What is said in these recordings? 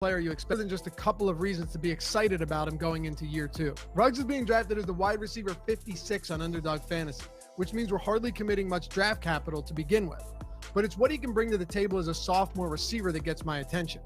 player you expect than just a couple of reasons to be excited about him going into year 2. Ruggs is being drafted as the wide receiver 56 on Underdog Fantasy, which means we're hardly committing much draft capital to begin with. But it's what he can bring to the table as a sophomore receiver that gets my attention.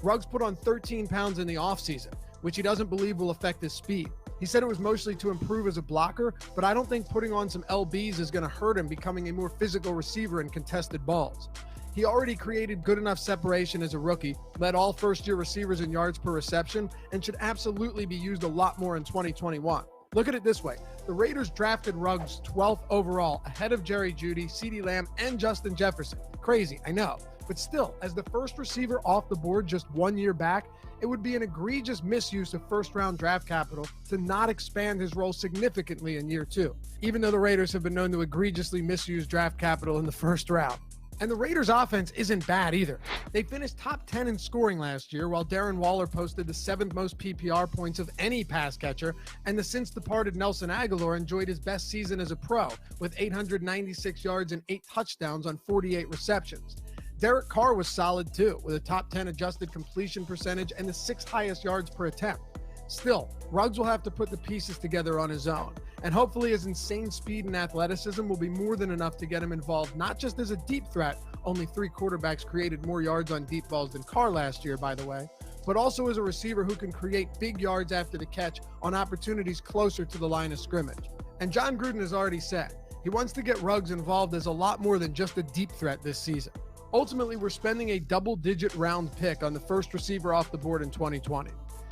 Ruggs put on 13 pounds in the offseason, which he doesn't believe will affect his speed. He said it was mostly to improve as a blocker, but I don't think putting on some LBs is going to hurt him becoming a more physical receiver in contested balls. He already created good enough separation as a rookie, led all first-year receivers in yards per reception, and should absolutely be used a lot more in 2021. Look at it this way. The Raiders drafted Ruggs 12th overall, ahead of Jerry Jeudy, CeeDee Lamb, and Justin Jefferson. Crazy, I know. But still, as the first receiver off the board just 1 year back, it would be an egregious misuse of first-round draft capital to not expand his role significantly in year 2, even though the Raiders have been known to egregiously misuse draft capital in the first round. And the Raiders' offense isn't bad either. They finished top 10 in scoring last year, while Darren Waller posted the 7th most PPR points of any pass catcher, and the since-departed Nelson Agholor enjoyed his best season as a pro, with 896 yards and 8 touchdowns on 48 receptions. Derek Carr was solid too, with a top 10 adjusted completion percentage and the 6th highest yards per attempt. Still, Ruggs will have to put the pieces together on his own, and hopefully his insane speed and athleticism will be more than enough to get him involved, not just as a deep threat, only 3 quarterbacks created more yards on deep balls than Carr last year, by the way, but also as a receiver who can create big yards after the catch on opportunities closer to the line of scrimmage. And John Gruden has already said, he wants to get Ruggs involved as a lot more than just a deep threat this season. Ultimately, we're spending a double-digit round pick on the first receiver off the board in 2020.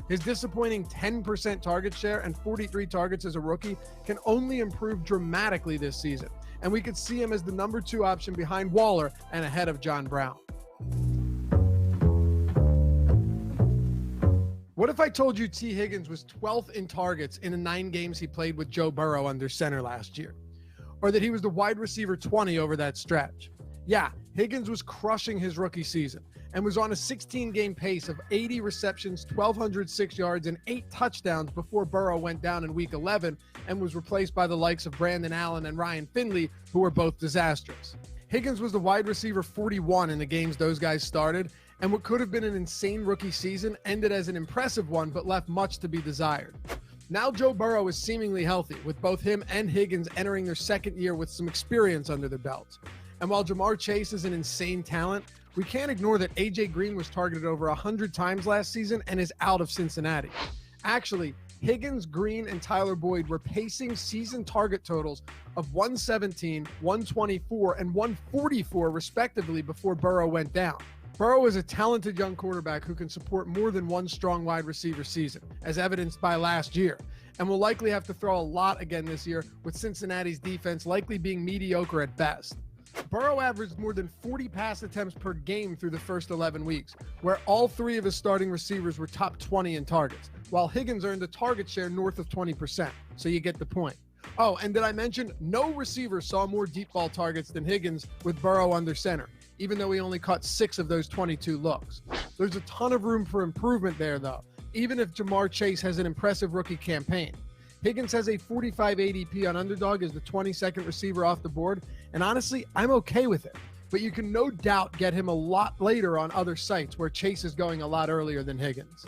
His disappointing 10% target share and 43 targets as a rookie can only improve dramatically this season, and we could see him as the number 2 option behind Waller and ahead of John Brown. What if I told you T. Higgins was 12th in targets in the 9 games he played with Joe Burrow under center last year? Or that he was the wide receiver 20 over that stretch? Yeah, Higgins was crushing his rookie season and was on a 16-game pace of 80 receptions, 1,206 yards, and 8 touchdowns before Burrow went down in Week 11 and was replaced by the likes of Brandon Allen and Ryan Finley, who were both disastrous. Higgins was the wide receiver 41 in the games those guys started, and what could have been an insane rookie season ended as an impressive one but left much to be desired. Now Joe Burrow is seemingly healthy, with both him and Higgins entering their second year with some experience under their belts. And while Jamar Chase is an insane talent, we can't ignore that A.J. Green was targeted over 100 times last season and is out of Cincinnati. Actually, Higgins, Green, and Tyler Boyd were pacing season target totals of 117, 124, and 144 respectively before Burrow went down. Burrow is a talented young quarterback who can support more than one strong wide receiver season, as evidenced by last year, and will likely have to throw a lot again this year, with Cincinnati's defense likely being mediocre at best. Burrow averaged more than 40 pass attempts per game through the first 11 weeks, where all 3 of his starting receivers were top 20 in targets, while Higgins earned a target share north of 20%, so you get the point. Oh, and did I mention no receiver saw more deep ball targets than Higgins with Burrow under center, even though he only caught 6 of those 22 looks. There's a ton of room for improvement there, though, even if Jamar Chase has an impressive rookie campaign. Higgins has a 45 ADP on Underdog as the 22nd receiver off the board, and honestly, I'm okay with it. But you can no doubt get him a lot later on other sites where Chase is going a lot earlier than Higgins.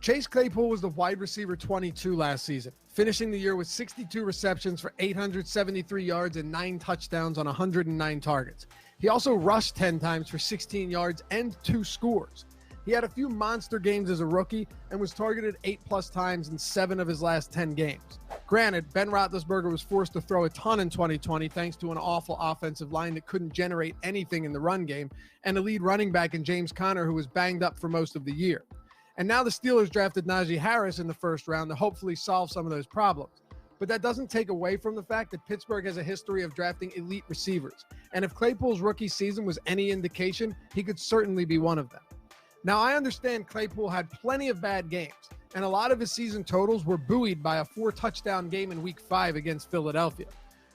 Chase Claypool was the wide receiver 22 last season, finishing the year with 62 receptions for 873 yards and 9 touchdowns on 109 targets. He also rushed 10 times for 16 yards and 2 scores. He had a few monster games as a rookie and was targeted 8+ times in 7 of his last 10 games. Granted, Ben Roethlisberger was forced to throw a ton in 2020 thanks to an awful offensive line that couldn't generate anything in the run game, and a lead running back in James Conner who was banged up for most of the year. And now the Steelers drafted Najee Harris in the first round to hopefully solve some of those problems. But that doesn't take away from the fact that Pittsburgh has a history of drafting elite receivers. And if Claypool's rookie season was any indication, he could certainly be one of them. Now, I understand Claypool had plenty of bad games, and a lot of his season totals were buoyed by a 4-touchdown game in Week 5 against Philadelphia.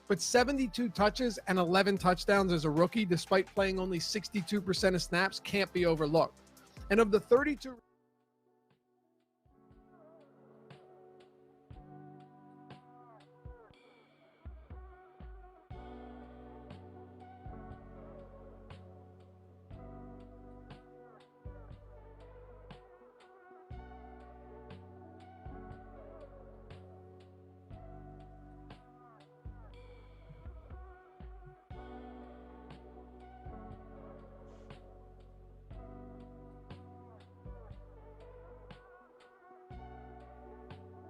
But 72 touches and 11 touchdowns as a rookie, despite playing only 62% of snaps, can't be overlooked. And of the 32...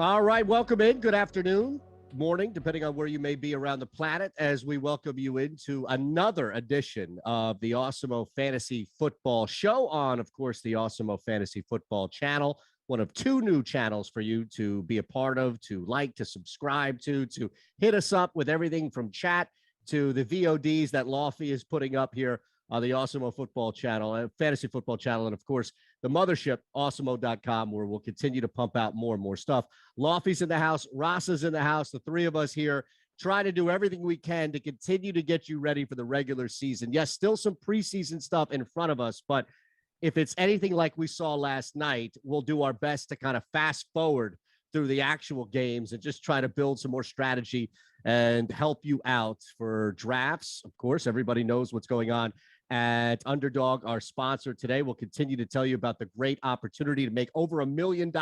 All right, welcome in. Good afternoon, morning, depending on where you may be around the planet, as we welcome you into another edition of the Awesemo Fantasy Football Show on, of course, the Awesemo Fantasy Football channel, one of two new channels for you to be a part of, to like, to subscribe to hit us up with everything from chat to the VODs that Lofty is putting up here on the Awesemo Football channel, Fantasy Football channel, and, of course, the mothership, awesemo.com, where we'll continue to pump out more and more stuff. Lofty's in the house. Ross is in the house. The three of us here try to do everything we can to continue to get you ready for the regular season. Yes, still some preseason stuff in front of us, but if it's anything like we saw last night, we'll do our best to kind of fast forward through the actual games and just try to build some more strategy and help you out for drafts. Of course, everybody knows what's going on at Underdog, our sponsor today. We'll continue to tell you about the great opportunity to make over $1 million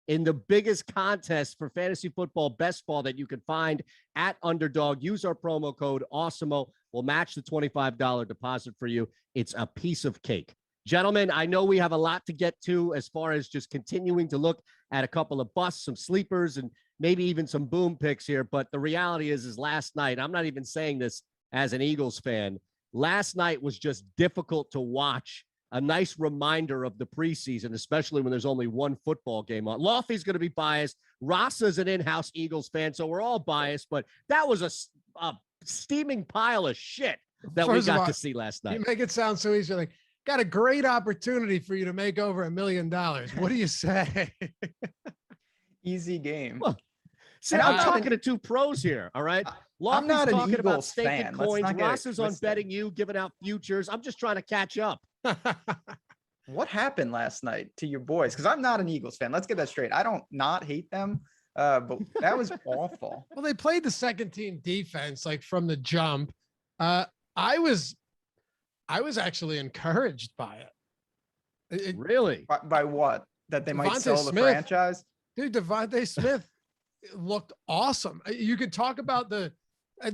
in the biggest contest for fantasy football best ball that you can find at Underdog. Use our promo code Awesemo. We'll match the $25 deposit for you. It's a piece of cake. Gentlemen, I know we have a lot to get to as far as just continuing to look at a couple of busts, some sleepers, and maybe even some boom picks here. But the reality is last night, I'm not even saying this as an Eagles fan, last night was just difficult to watch. A nice reminder of the preseason, especially when there's only one football game on. Lofty's going to be biased. Ross is an in-house Eagles fan, so we're all biased. But that was a steaming pile of shit that we got to see last night. You make it sound so easy. Like, got a great opportunity for you to make over $1 million. What do you say? Easy game. Well, see, I'm talking to two pros here, all right? I'm not an talking about Eagles staking fan. coins. Ross is on betting you, giving out futures. I'm just trying to catch up. What happened last night to your boys? Because I'm not an Eagles fan. Let's get that straight. I don't not hate them, but that was awful. Well, they played the second team defense like from the jump. I was actually encouraged by it. Really? By what? That they might Devonte sell the Smith. franchise? Dude, Devonte Smith looked awesome. You could talk about the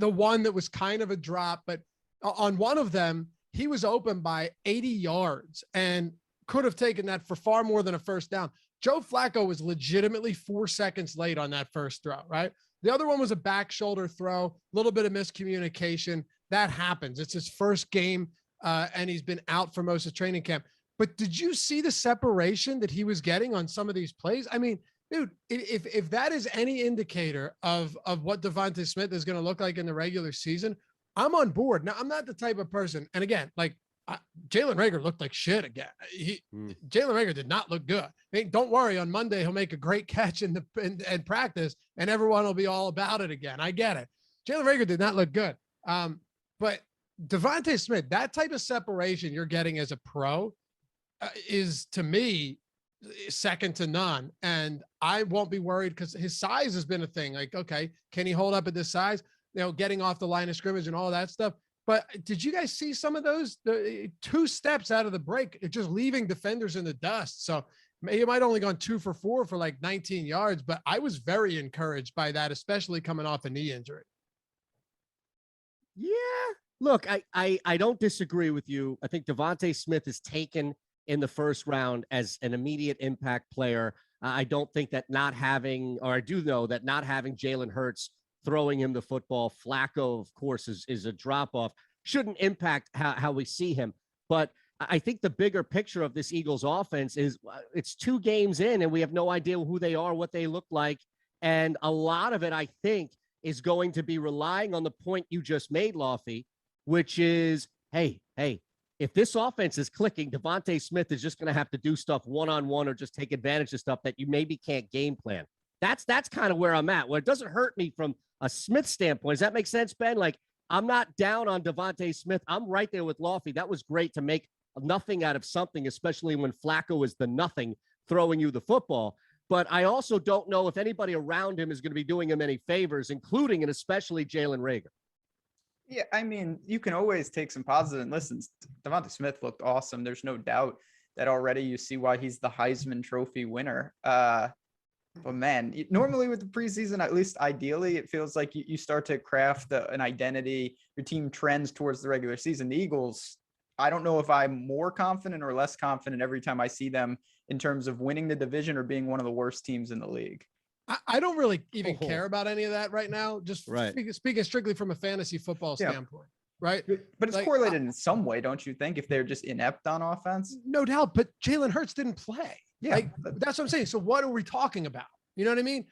one that was kind of a drop, but on one of them, he was open by 80 yards and could have taken that for far more than a first down. Joe Flacco was legitimately 4 seconds late on that first throw, right? The other one was a back shoulder throw, a little bit of miscommunication. That happens. It's his first game, and he's been out for most of training camp. But did you see the separation that he was getting on some of these plays? I mean, dude, if that is any indicator of what Devonte Smith is going to look like in the regular season, I'm on board. Now, I'm not the type of person, and again, like Jalen Reagor looked like shit again. Jalen Reagor did not look good. I mean, don't worry, on Monday he'll make a great catch in practice, and everyone will be all about it again. I get it. Jalen Reagor did not look good, but Devonte Smith, that type of separation you're getting as a pro is, to me, second to none. And I won't be worried because his size has been a thing. Like, okay, can he hold up at this size? You know, getting off the line of scrimmage and all that stuff. But did you guys see some of those 2 steps out of the break, just leaving defenders in the dust? So he might only gone 2 for 4 for like 19 yards, but I was very encouraged by that, especially coming off a knee injury. Yeah. Look, I don't disagree with you. I think Devonte Smith is taken in the first round as an immediate impact player. I don't think that not having, or I do know that not having Jalen Hurts throwing him the football, Flacco, of course, is a drop-off, shouldn't impact how we see him. But I think the bigger picture of this Eagles offense is it's 2 games in, and we have no idea who they are, what they look like. And a lot of it, I think, is going to be relying on the point you just made, Lofty, which is, hey, if this offense is clicking, Devonte Smith is just going to have to do stuff one-on-one or just take advantage of stuff that you maybe can't game plan. That's kind of where I'm at, where it doesn't hurt me from a Smith standpoint. Does that make sense, Ben? Like, I'm not down on Devonte Smith. I'm right there with Lofty. That was great to make nothing out of something, especially when Flacco is the nothing throwing you the football. But I also don't know if anybody around him is going to be doing him any favors, including and especially Jalen Reagor. Yeah, I mean, you can always take some positive. And listen, Devonte Smith looked awesome. There's no doubt that already you see why he's the Heisman Trophy winner. But man, normally with the preseason, at least ideally, it feels like you start to craft an identity. Your team trends towards the regular season. The Eagles, I don't know if I'm more confident or less confident every time I see them in terms of winning the division or being one of the worst teams in the league. I don't really even care about any of that right now. Just Right. speaking strictly from a fantasy football standpoint, right? But it's Like, correlated in some way, don't you think, if they're just inept on offense? No doubt, but Jalen Hurts didn't play. Yeah. Like, that's what I'm saying. So what are we talking about? You know what I mean?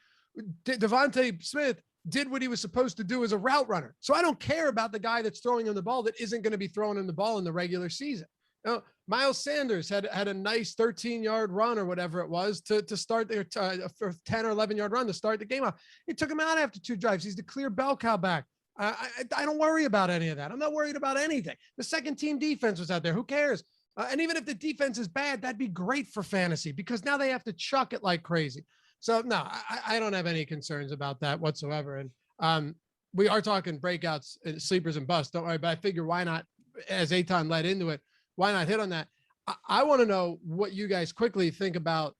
Devonte Smith did what he was supposed to do as a route runner. So I don't care about the guy that's throwing him the ball that isn't going to be throwing him the ball in the regular season. You know, Miles Sanders had a nice 13-yard run or whatever it was to start their 10 or 11-yard run to start the game off. He took him out after 2 drives. He's the clear bell cow back. I don't worry about any of that. I'm not worried about anything. The second team defense was out there. Who cares? And even if the defense is bad, that'd be great for fantasy because now they have to chuck it like crazy. So no, I don't have any concerns about that whatsoever. And we are talking breakouts, and sleepers and busts. Don't worry, but I figure why not, as Eitan led into it, why not hit on that? I want to know what you guys quickly think about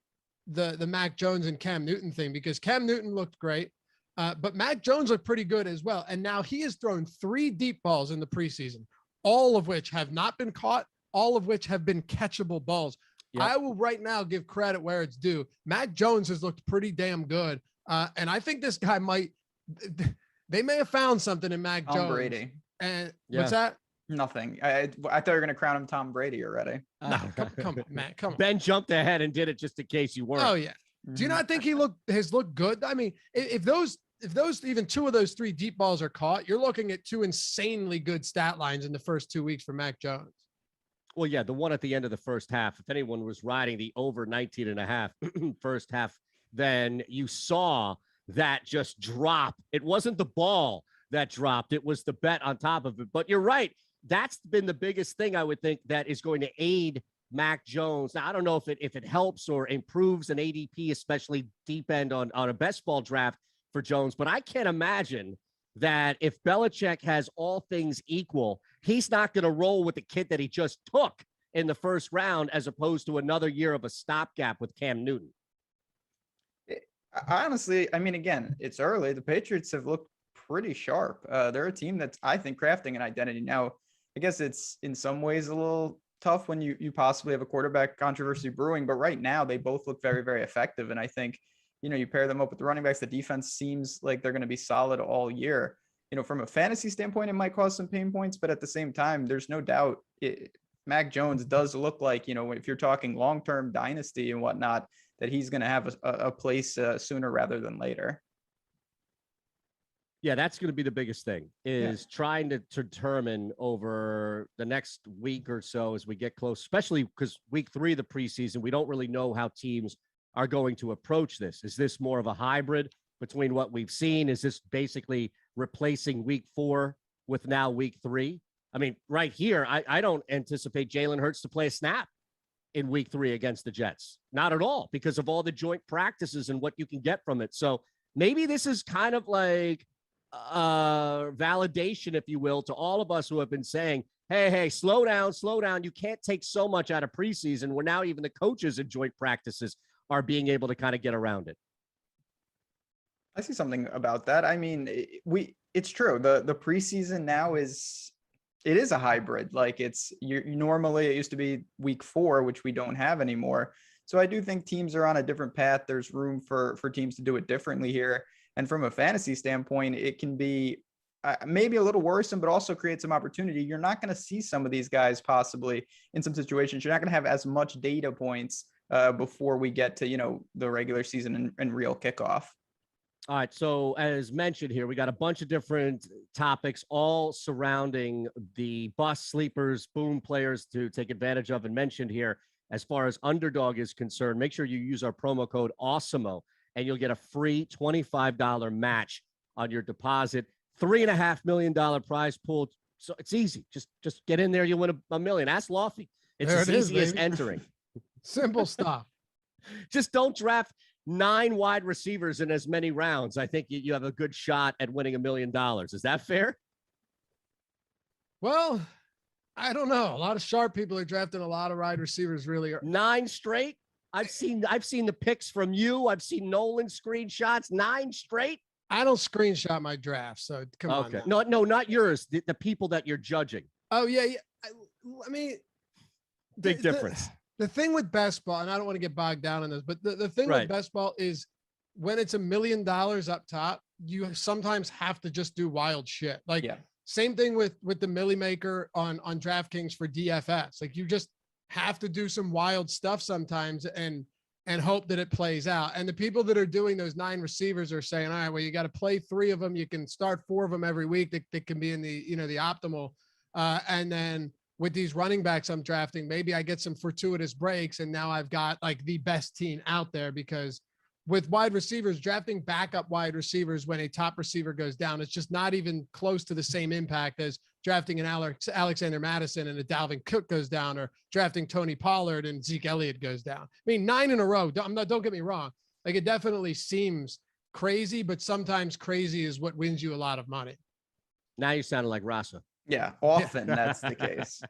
the Mac Jones and Cam Newton thing, because Cam Newton looked great, but Mac Jones looked pretty good as well. And now he has thrown 3 deep balls in the preseason, all of which have not been caught, all of which have been catchable balls. Yep. I will right now give credit where it's due. Mac Jones has looked pretty damn good. And I think this guy they may have found something in Mac Jones. Brady. And what's that? Nothing. I thought you were going to crown him Tom Brady already. No, come on, man. Come on. Ben jumped ahead and did it just in case you weren't. Oh, yeah. Do you not think he has looked good? I mean, if those even 2 of those 3 deep balls are caught, you're looking at 2 insanely good stat lines in the first 2 weeks for Mac Jones. Well, yeah, the one at the end of the first half, if anyone was riding the over 19.5 first half, then you saw that just drop. It wasn't the ball that dropped. It was the bet on top of it. But you're right. That's been the biggest thing I would think that is going to aid Mac Jones. Now, I don't know if it helps or improves an ADP, especially deep end on a best ball draft for Jones, but I can't imagine that if Belichick has all things equal, he's not going to roll with the kid that he just took in the first round as opposed to another year of a stopgap with Cam Newton. Honestly, I mean, again, it's early. The Patriots have looked pretty sharp. They're a team that's, I think, crafting an identity. Now, I guess it's in some ways a little tough when you possibly have a quarterback controversy brewing, but right now they both look very, very effective. And I think, you pair them up with the running backs, the defense seems like they're going to be solid all year. From a fantasy standpoint, it might cause some pain points, but at the same time, there's no doubt Mac Jones does look like, if you're talking long-term dynasty and whatnot, that he's going to have a place sooner rather than later. Yeah, that's going to be the biggest thing is trying to determine over the next week or so as we get close, especially because week 3 of the preseason, we don't really know how teams are going to approach this. Is this more of a hybrid between what we've seen? Is this basically replacing week 4 with now week 3? I mean, right here, I don't anticipate Jalen Hurts to play a snap in week 3 against the Jets. Not at all, because of all the joint practices and what you can get from it. So maybe this is kind of like validation, if you will, to all of us who have been saying, hey, slow down. You can't take so much out of preseason where now even the coaches in joint practices are being able to kind of get around it. I see something about that. I mean, it's true. The preseason now is a hybrid. Like normally it used to be week 4, which we don't have anymore. So I do think teams are on a different path. There's room for teams to do it differently here. And from a fantasy standpoint, it can be maybe a little worrisome, but also create some opportunity. You're not going to see some of these guys possibly in some situations. You're not going to have as much data points before we get to, the regular season and real kickoff. All right. So as mentioned here, we got a bunch of different topics all surrounding the bust, sleepers, boom players to take advantage of and mentioned here. As far as Underdog is concerned, make sure you use our promo code Awesemo and you'll get a free $25 match on your deposit. $3.5 million prize pool. So it's easy. Just get in there. You'll win $1 million. Ask Lofty. It's as easy as entering. Simple stuff. Just don't draft 9 wide receivers in as many rounds. I think you have a good shot at winning $1 million. Is that fair? Well, I don't know. A lot of sharp people are drafting a lot of wide receivers really. 9 straight. I've seen the picks from you. I've seen Nolan screenshots. 9 straight. I don't screenshot my draft, so come on. Okay. No, not yours. The people that you're judging. Oh yeah. I mean, big difference. The thing with best ball, and I don't want to get bogged down in this, but the thing with best ball is when it's $1 million up top, you sometimes have to just do wild shit. Like same thing with the Millie Maker on DraftKings for DFS. Like you just have to do some wild stuff sometimes and hope that it plays out. And the people that are doing those 9 receivers are saying, all right, well, you got to play 3 of them. You can start 4 of them every week. That can be in the, the optimal. And then with these running backs I'm drafting, maybe I get some fortuitous breaks. And now I've got like the best team out there, because with wide receivers, drafting backup wide receivers when a top receiver goes down, it's just not even close to the same impact as drafting an Alexander Madison and a Dalvin Cook goes down, or drafting Tony Pollard and Zeke Elliott goes down. I mean, 9 in a row. Don't get me wrong. Like it definitely seems crazy, but sometimes crazy is what wins you a lot of money. Now you sounded like Rasa. Yeah, often that's the case.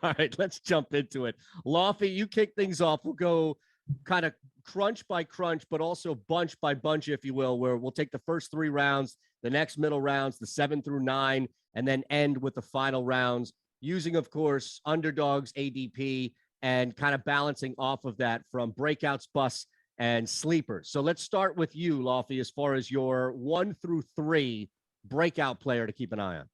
All right, let's jump into it. Lofty, you kick things off. We'll go kind of crunch by crunch, but also bunch by bunch, if you will, where we'll take the first 3 rounds, the next middle rounds, the 7 through 9, and then end with the final rounds, using, of course, underdogs, ADP, and kind of balancing off of that from breakouts, busts, and sleepers. So let's start with you, Lofty, as far as your 1 through 3 breakout player to keep an eye on.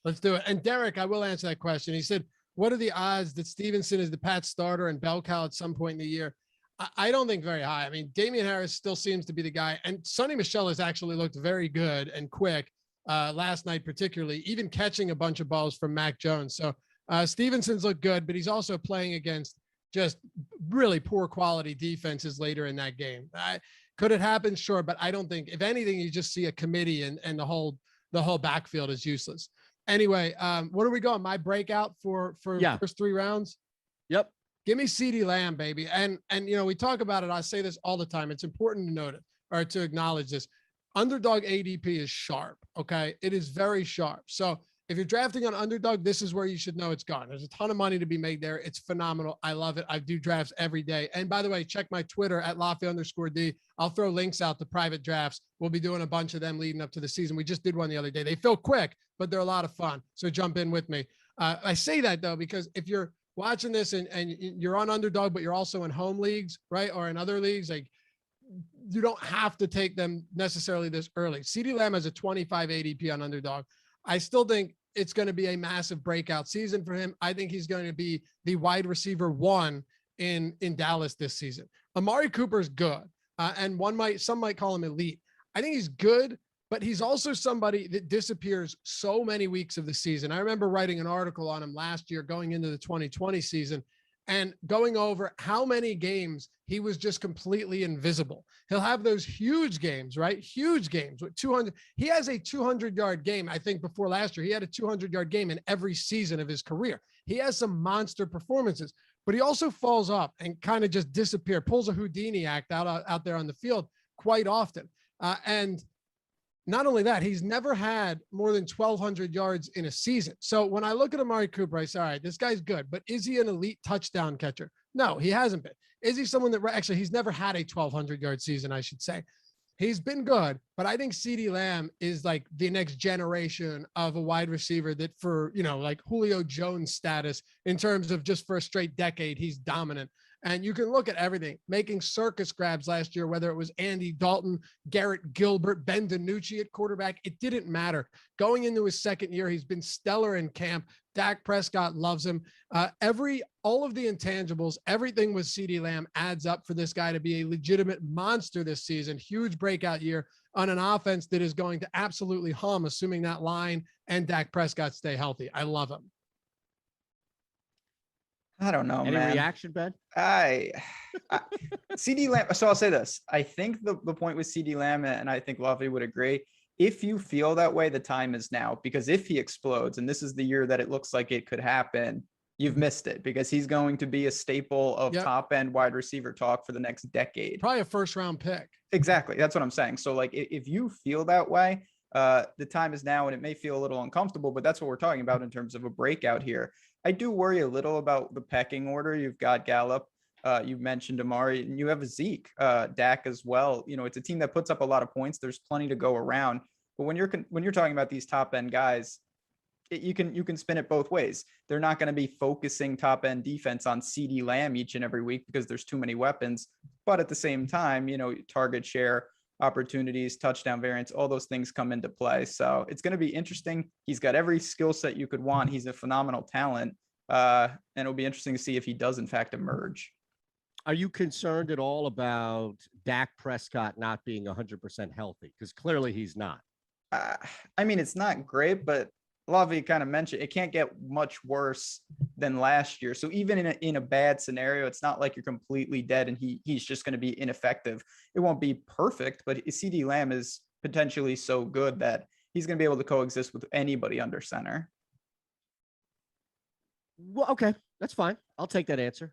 Let's do it. And Derek, I will answer that question. He said, what are the odds that Stevenson is the Pats starter and bell cow at some point in the year? I don't think very high. I mean, Damian Harris still seems to be the guy. And Sonny Michel has actually looked very good and quick last night, particularly, even catching a bunch of balls from Mac Jones. So Stevenson's looked good, but he's also playing against just really poor quality defenses later in that game. Could it happen? Sure. But I don't think, if anything, you just see a committee and the whole backfield is useless. Anyway, what are we going? My breakout for first 3 rounds? Yep. Give me CeeDee Lamb, baby. And we talk about it. I say this all the time. It's important to note it, or to acknowledge this. Underdog ADP is sharp. Okay. It is very sharp. So if you're drafting on underdog, this is where you should know it's gone. There's a ton of money to be made there. It's phenomenal. I love it. I do drafts every day. And by the way, check my Twitter at Lofty_D. I'll throw links out to private drafts. We'll be doing a bunch of them leading up to the season. We just did one the other day. They feel quick, but they're a lot of fun. So jump in with me. I say that though, because if you're watching this and you're on underdog, but you're also in home leagues, right? Or in other leagues, like you don't have to take them necessarily this early. CeeDee Lamb has a 25 ADP on underdog. I still think it's going to be a massive breakout season for him. I think he's going to be the wide receiver 1 in Dallas this season. Amari Cooper is good. And some might call him elite. I think he's good, but he's also somebody that disappears so many weeks of the season. I remember writing an article on him last year going into the 2020 season and going over how many games he was just completely invisible. He'll have those huge games, right? Huge games with 200. He has a 200-yard game. I think before last year, he had a 200-yard game in every season of his career. He has some monster performances, but he also falls off and kind of just disappears, pulls a Houdini act out there on the field quite often. And not only that, he's never had more than 1,200 yards in a season. So when I look at Amari Cooper, I say, all right, this guy's good, but is he an elite touchdown catcher? No, he hasn't been. Is he someone that actually he's never had a 1,200-yard season, I should say. He's been good, but I think CeeDee Lamb is like the next generation of a wide receiver that for, like Julio Jones status in terms of just for a straight decade, he's dominant. And you can look at everything, making circus grabs last year, whether it was Andy Dalton, Garrett Gilbert, Ben DiNucci at quarterback, it didn't matter. Going into his second year, he's been stellar in camp. Dak Prescott loves him. All of the intangibles, everything with CeeDee Lamb adds up for this guy to be a legitimate monster this season. Huge breakout year on an offense that is going to absolutely hum, assuming that line and Dak Prescott stay healthy. I love him. I don't know, Any man. reaction, Ben? CeeDee Lamb. So I'll say this. I think the point with CeeDee Lamb, and I think Lovey would agree, if you feel that way, the time is now, because if he explodes, and this is the year that it looks like it could happen, you've missed it, because he's going to be a staple of top end wide receiver talk for the next decade. Probably a first round pick. Exactly. That's what I'm saying. So like, if you feel that way, the time is now, and it may feel a little uncomfortable, but that's what we're talking about in terms of a breakout here. I do worry a little about the pecking order. You've got Gallup, you've mentioned Amari, and you have Zeke, Dak as well. It's a team that puts up a lot of points. There's plenty to go around. But when you're talking about these top end guys, you can spin it both ways. They're not going to be focusing top end defense on CeeDee Lamb each and every week because there's too many weapons. But at the same time, target share opportunities, touchdown variants, all those things come into play. So it's going to be interesting. He's got every skill set you could want. He's a phenomenal talent. And it'll be interesting to see if he does in fact emerge. Are you concerned at all about Dak Prescott not being 100% healthy? Because clearly he's not. I mean, it's not great, but Lovey kind of mentioned it can't get much worse than last year. So even in a bad scenario, it's not like you're completely dead and he's just going to be ineffective. It won't be perfect, but CeeDee Lamb is potentially so good that he's going to be able to coexist with anybody under center. Well, okay, that's fine. I'll take that answer.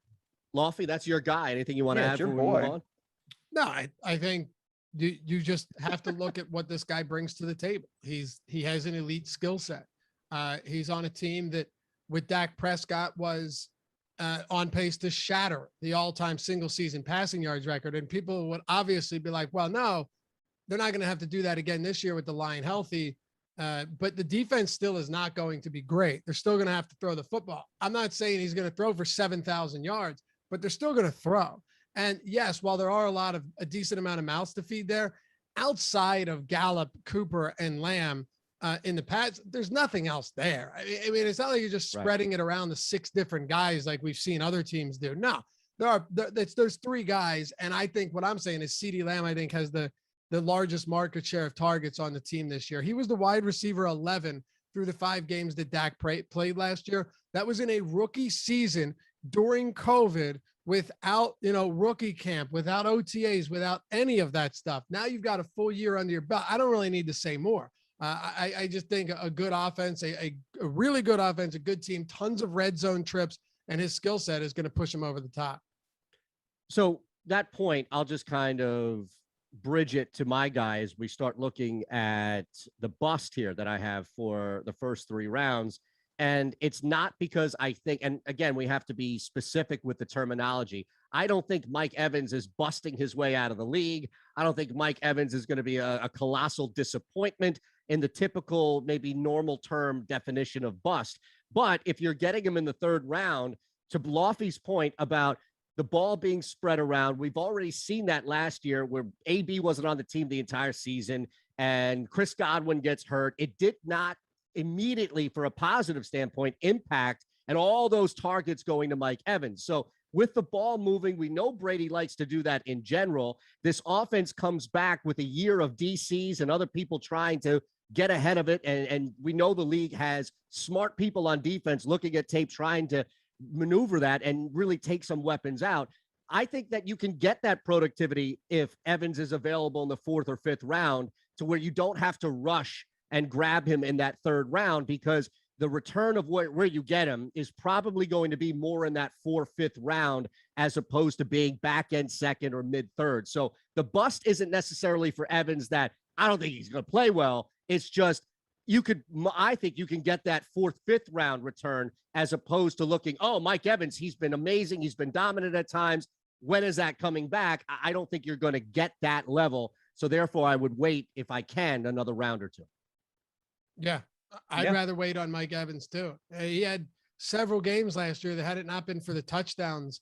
Lofty, that's your guy. Anything you want to add before we move on? No, I think you just have to look at what this guy brings to the table. He has an elite skill set. He's on a team that with Dak Prescott was on pace to shatter the all-time single season passing yards record. And people would obviously be like, well, no, they're not going to have to do that again this year with the line healthy. But the defense still is not going to be great. They're still going to have to throw the football. I'm not saying he's going to throw for 7,000 yards, but they're still going to throw. And yes, while there are a decent amount of mouths to feed there, outside of Gallup, Cooper, and Lamb in the Pats, there's nothing else there. I mean, it's not like you're just spreading it around the 6 different guys like we've seen other teams do. No, there's 3 guys. And I think what I'm saying is CeeDee Lamb, I think, has the largest market share of targets on the team this year. He was the wide receiver 11 through the 5 games that Dak played last year. That was in a rookie season during COVID, without, rookie camp, without OTAs, without any of that stuff. Now you've got a full year under your belt. I don't really need to say more. I just think a good offense, a really good offense, a good team, tons of red zone trips, and his skill set is going to push him over the top. So that point, I'll just kind of bridge it to my guy as we start looking at the bust here that I have for the first 3 rounds. And it's not because I think, and again, we have to be specific with the terminology. I don't think Mike Evans is busting his way out of the league. I don't think Mike Evans is going to be a colossal disappointment in the typical, maybe normal term definition of bust. But if you're getting him in the 3rd round, to Lofty's point about the ball being spread around, we've already seen that last year where AB wasn't on the team the entire season and Chris Godwin gets hurt. It did not immediately, for a positive standpoint, impact and all those targets going to Mike Evans. So with the ball moving, we know Brady likes to do that in general. This offense comes back with a year of DCs and other people trying to get ahead of it. And we know the league has smart people on defense looking at tape, trying to maneuver that and really take some weapons out. I think that you can get that productivity if Evans is available in the 4th or 5th round, to where you don't have to rush and grab him in that 3rd round, because the return of where you get him is probably going to be more in that 4th, 5th round, as opposed to being back end 2nd or mid 3rd. So the bust isn't necessarily for Evans that I don't think he's going to play well. It's just I think you can get that 4th, 5th round return, as opposed to looking, oh, Mike Evans, he's been amazing. He's been dominant at times. When is that coming back? I don't think you're going to get that level. So therefore I would wait, if I can, another round or 2. Yeah, I'd rather wait on Mike Evans too. He had several games last year that, had it not been for the touchdowns,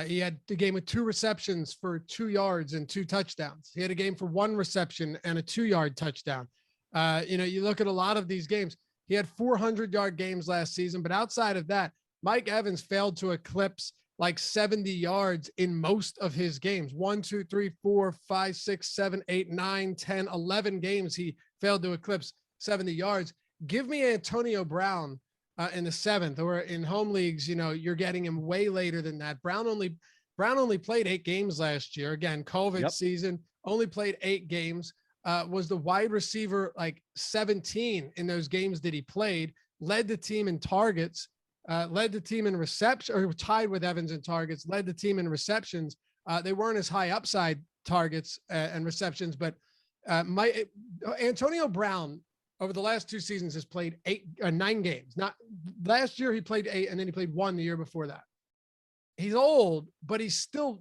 he had the game with 2 receptions for 2 yards and 2 touchdowns. He had a game for 1 reception and a 2-yard touchdown. You look at a lot of these games, he had 400-yard games last season, but outside of that, Mike Evans failed to eclipse like 70 yards in most of his games. 1, 2, 3, 4, 5, 6, 7, 8, 9, 10, 11 games he failed to eclipse 70 yards. Give me Antonio Brown in the 7th, or in home leagues, you're getting him way later than that. Brown only played 8 games last year. Again, COVID season, only played 8 games, was the wide receiver like 17 in those games that he played, led the team in targets, led the team in reception, or tied with Evans in targets, led the team in receptions. They weren't as high upside targets and receptions, but Antonio Brown over the last 2 seasons has played 9 games. Not last year, he played 8, and then he played 1 the year before that. He's old, but he's still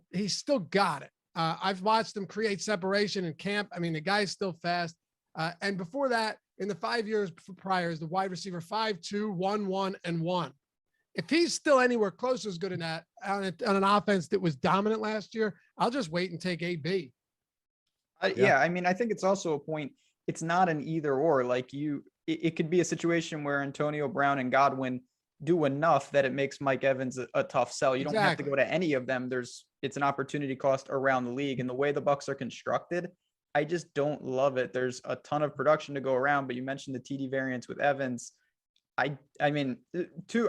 got it. I've watched him create separation in camp. I mean, the guy's still fast. And before that, in the 5 years prior, is the wide receiver 5'2", 1'1", and 1. If he's still anywhere close to as good in that on an offense that was dominant last year, I'll just wait and take AB. Yeah, I mean, I think it's also a point. It's not an either or. Like it could be a situation where Antonio Brown and Godwin do enough that it makes Mike Evans a tough sell. You don't have to go to any of them. It's an opportunity cost around the league, and the way the Bucs are constructed, I just don't love it. There's a ton of production to go around, but you mentioned the TD variance with Evans. I mean,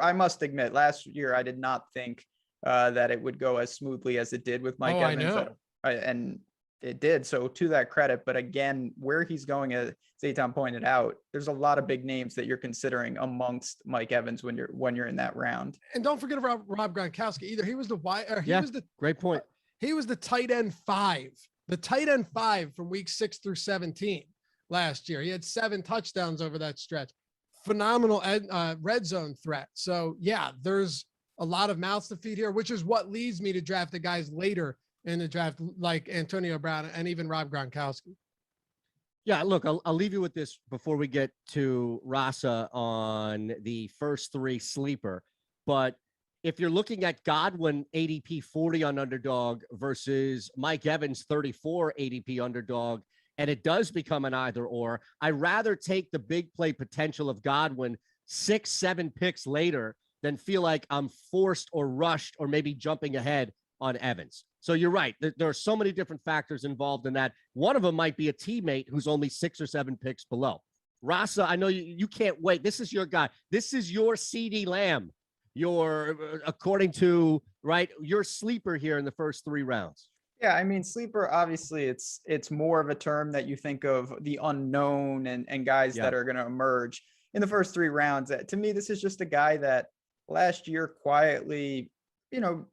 I must admit, last year I did not think that it would go as smoothly as it did with Mike Evans. I know. And it did. So to that credit, but again, where he's going, as Zayton pointed out, there's a lot of big names that you're considering amongst Mike Evans when you're in that round. And don't forget about Rob Gronkowski either. He was the great point. He was the tight end 5, the tight end 5 from week 6 through 17 last year. He had 7 touchdowns over that stretch. Phenomenal red zone threat. So yeah, there's a lot of mouths to feed here, which is what leads me to draft the guys later in the draft, like Antonio Brown and even Rob Gronkowski. Yeah, look, I'll leave you with this before we get to Rasa on the first 3 sleeper. But if you're looking at Godwin ADP 40 on underdog versus Mike Evans 34 ADP underdog, and it does become an either or, I'd rather take the big play potential of Godwin 6-7 picks later than feel like I'm forced or rushed or maybe jumping ahead on Evans. So you're right. There are so many different factors involved in that. One of them might be a teammate who's only 6 or 7 picks below. Rasa, I know you can't wait. This is your guy. This is your CD Lamb. According to, right, your sleeper here in the first 3 rounds. Yeah, I mean, sleeper, obviously it's more of a term that you think of the unknown and guys that are going to emerge in the first 3 rounds. To me, this is just a guy that last year quietly,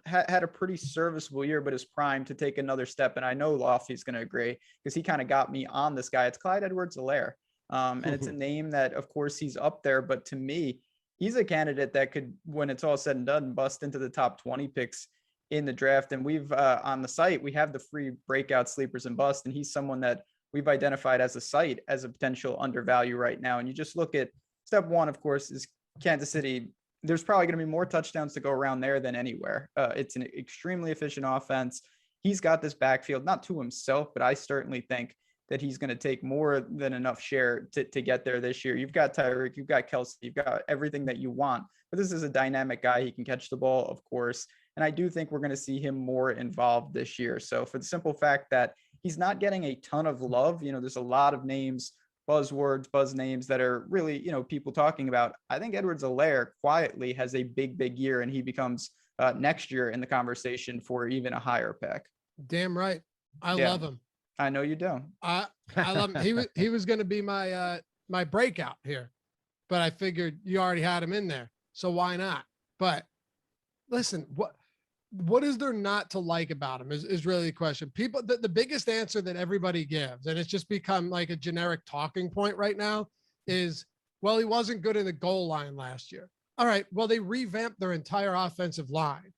had a pretty serviceable year, but is primed to take another step. And I know Lofty's going to agree because he kind of got me on this guy. It's Clyde Edwards-Helaire. And it's a name that, of course, he's up there. But to me, he's a candidate that could, when it's all said and done, bust into the top 20 picks in the draft. And we've on the site, we have the free breakout sleepers and bust. And he's someone that we've identified as a site as a potential undervalue right now. And you just look at step 1, of course, is Kansas City. There's probably going to be more touchdowns to go around there than anywhere. It's an extremely efficient offense. He's got this backfield, not to himself, but I certainly think that he's going to take more than enough share to get there this year. You've got Tyreek, you've got Kelsey, you've got everything that you want. But this is a dynamic guy. He can catch the ball, of course. And I do think we're going to see him more involved this year. So for the simple fact that he's not getting a ton of love, there's a lot of names, buzz names that are really, people talking about. I think Edwards-Helaire quietly has a big year, and he becomes next year in the conversation for even a higher pick. Damn right. I love him. I know you do. I love him. He was going to be my breakout here, but I figured you already had him in there, so why not? But listen, what is there not to like about him is really the question. People, the biggest answer that everybody gives, and it's just become like a generic talking point right now, is, well, he wasn't good in the goal line last year. All right, well, they revamped their entire offensive line.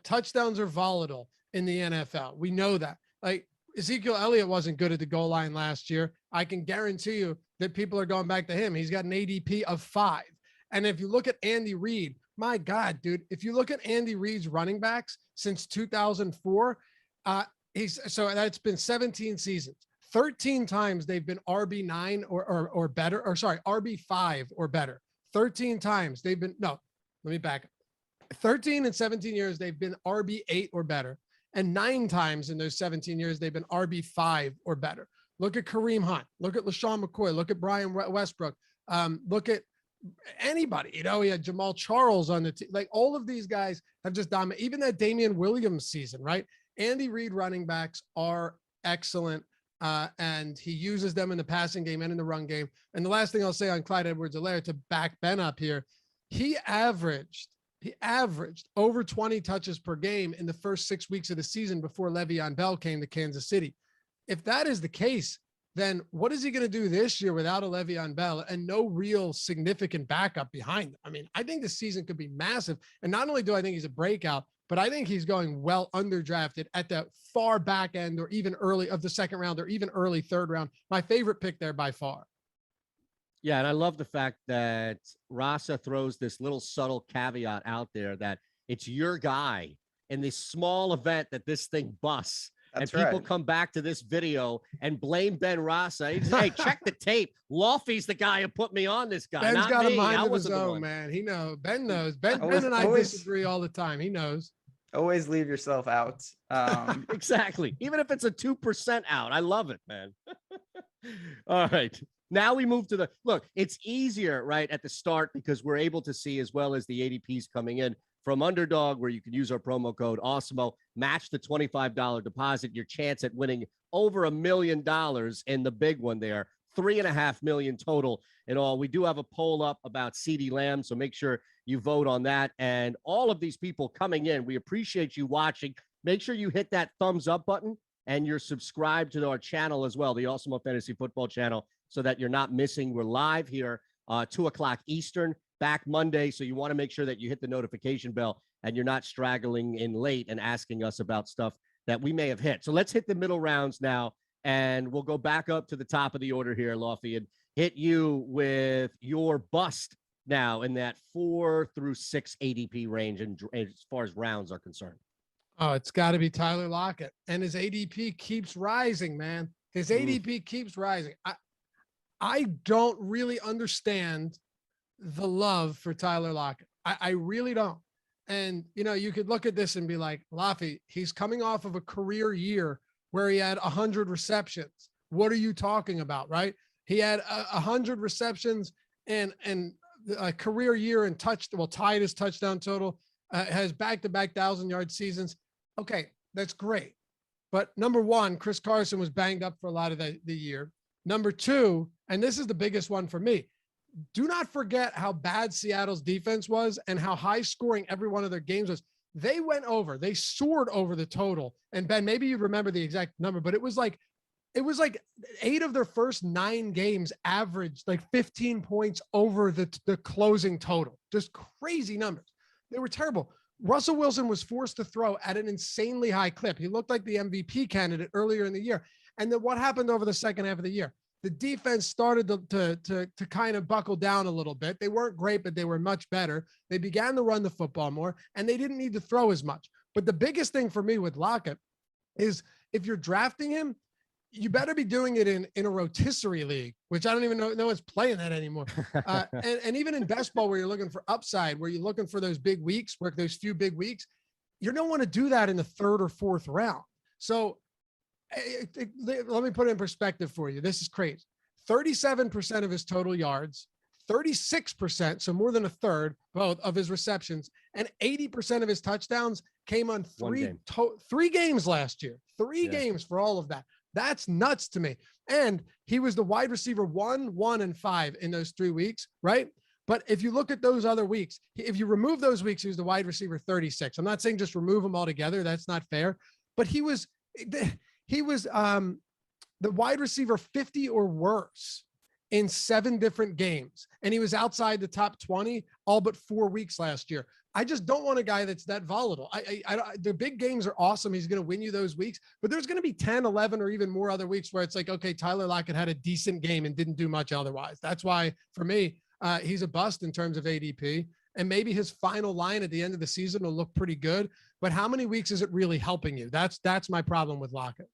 Touchdowns are volatile in the NFL. We know that. Like, Ezekiel Elliott wasn't good at the goal line last year. I can guarantee you that people are going back to him. He's got an ADP of 5. And if you look at Andy Reid, my God, dude, if you look at Andy Reid's running backs since 2004, that's been 17 seasons. 13 times they've been RB9 or better, or sorry, RB5 or better. 13 times they've been, no, let me back up. 13 and 17 years, they've been RB8 or better. And 9 times in those 17 years, they've been RB5 or better. Look at Kareem Hunt. Look at LaShawn McCoy. Look at Brian Westbrook. Look at anybody. He had Jamal Charles on the team. Like, all of these guys have just dominated. Even that Damian Williams season, right? Andy Reid running backs are excellent, and he uses them in the passing game and in the run game. And the last thing I'll say on Clyde Edwards-Helaire, to back Ben up here, he averaged over 20 touches per game in the first 6 weeks of the season before Le'Veon Bell came to Kansas City. If that is the case, then what is he going to do this year without a Le'Veon Bell and no real significant backup behind him? I mean, I think this season could be massive. And not only do I think he's a breakout, but I think he's going well underdrafted at the far back end or even early of the second round or even early third round. My favorite pick there by far. Yeah, and I love the fact that Rasa throws this little subtle caveat out there that it's your guy in the small event that this thing busts. and That's people right. come back to this video and blame Ben Rasa. Hey, check the tape. Laufey's the guy who put me on this guy. Ben's not got me. a mind I of his wasn't the own, one. man. He knows. Ben knows. Ben Always- and I always- disagree all the time. He knows. Always leave yourself out. Exactly. Even if it's a 2% out. I love it, man. All right. Now we move to the look. It's easier, right, at the start because we're able to see as well as the ADPs coming in from Underdog, where you can use our promo code Awesemo, match the $25 deposit, your chance at winning over $1 million in the big one there. 3.5 million total in all. We do have a poll up about CeeDee Lamb, so make sure you vote on that. And all of these people coming in, we appreciate you watching. Make sure you hit that thumbs up button and you're subscribed to our channel as well, the Awesemo Fantasy Football channel, so that you're not missing. We're live here 2 o'clock Eastern, back Monday. So you want to make sure that you hit the notification bell and you're not straggling in late and asking us about stuff that we may have hit. So let's hit the middle rounds now, and we'll go back up to the top of the order here, Loughy, and hit you with your bust now in that 4 through 6 ADP range, and as far as rounds are concerned. Oh, it's got to be Tyler Lockett, and his ADP keeps rising, man. His ADP keeps rising. I don't really understand the love for Tyler Lockett. I really don't. And, you know, you could look at this and be like, Laffy, he's coming off of a career year where he had 100 receptions. What are you talking about, right? He had 100 receptions and a career year and tied his touchdown total, has back-to-back 1,000-yard seasons. Okay, that's great. But number one, Chris Carson was banged up for a lot of the year. Number two, and this is the biggest one for me, do not forget how bad Seattle's defense was and how high scoring every one of their games was. They soared over the total. And Ben, maybe you remember the exact number, but it was like 8 of their first 9 games averaged like 15 points over the closing total. Just crazy numbers. They were terrible. Russell Wilson was forced to throw at an insanely high clip. He looked like the MVP candidate earlier in the year. And then what happened over the second half of the year? The defense started to kind of buckle down a little bit. They weren't great, but they were much better. They began to run the football more, and they didn't need to throw as much. But the biggest thing for me with Lockett is if you're drafting him, you better be doing it in a rotisserie league, which I don't even know no one's playing that anymore. And even in best ball, where you're looking for upside, where you're looking for those big weeks, where those few big weeks, you don't want to do that in the 3rd or 4th round. So let me put it in perspective for you. This is crazy. 37% of his total yards, 36%, so more than a third, both of his receptions, and 80% of his touchdowns came on 3 games last year. 3 games for all of that. That's nuts to me. And he was the wide receiver 1, 1, and 5 in those 3 weeks, right? But if you look at those other weeks, if you remove those weeks, he was the wide receiver 36. I'm not saying just remove them altogether. That's not fair. But he was the wide receiver 50 or worse in 7 different games. And he was outside the top 20 all but 4 weeks last year. I just don't want a guy that's that volatile. The big games are awesome. He's going to win you those weeks, but there's going to be 10, 11, or even more other weeks where it's like, okay, Tyler Lockett had a decent game and didn't do much otherwise. That's why for me, he's a bust in terms of ADP, and maybe his final line at the end of the season will look pretty good, but how many weeks is it really helping you? That's my problem with Lockett.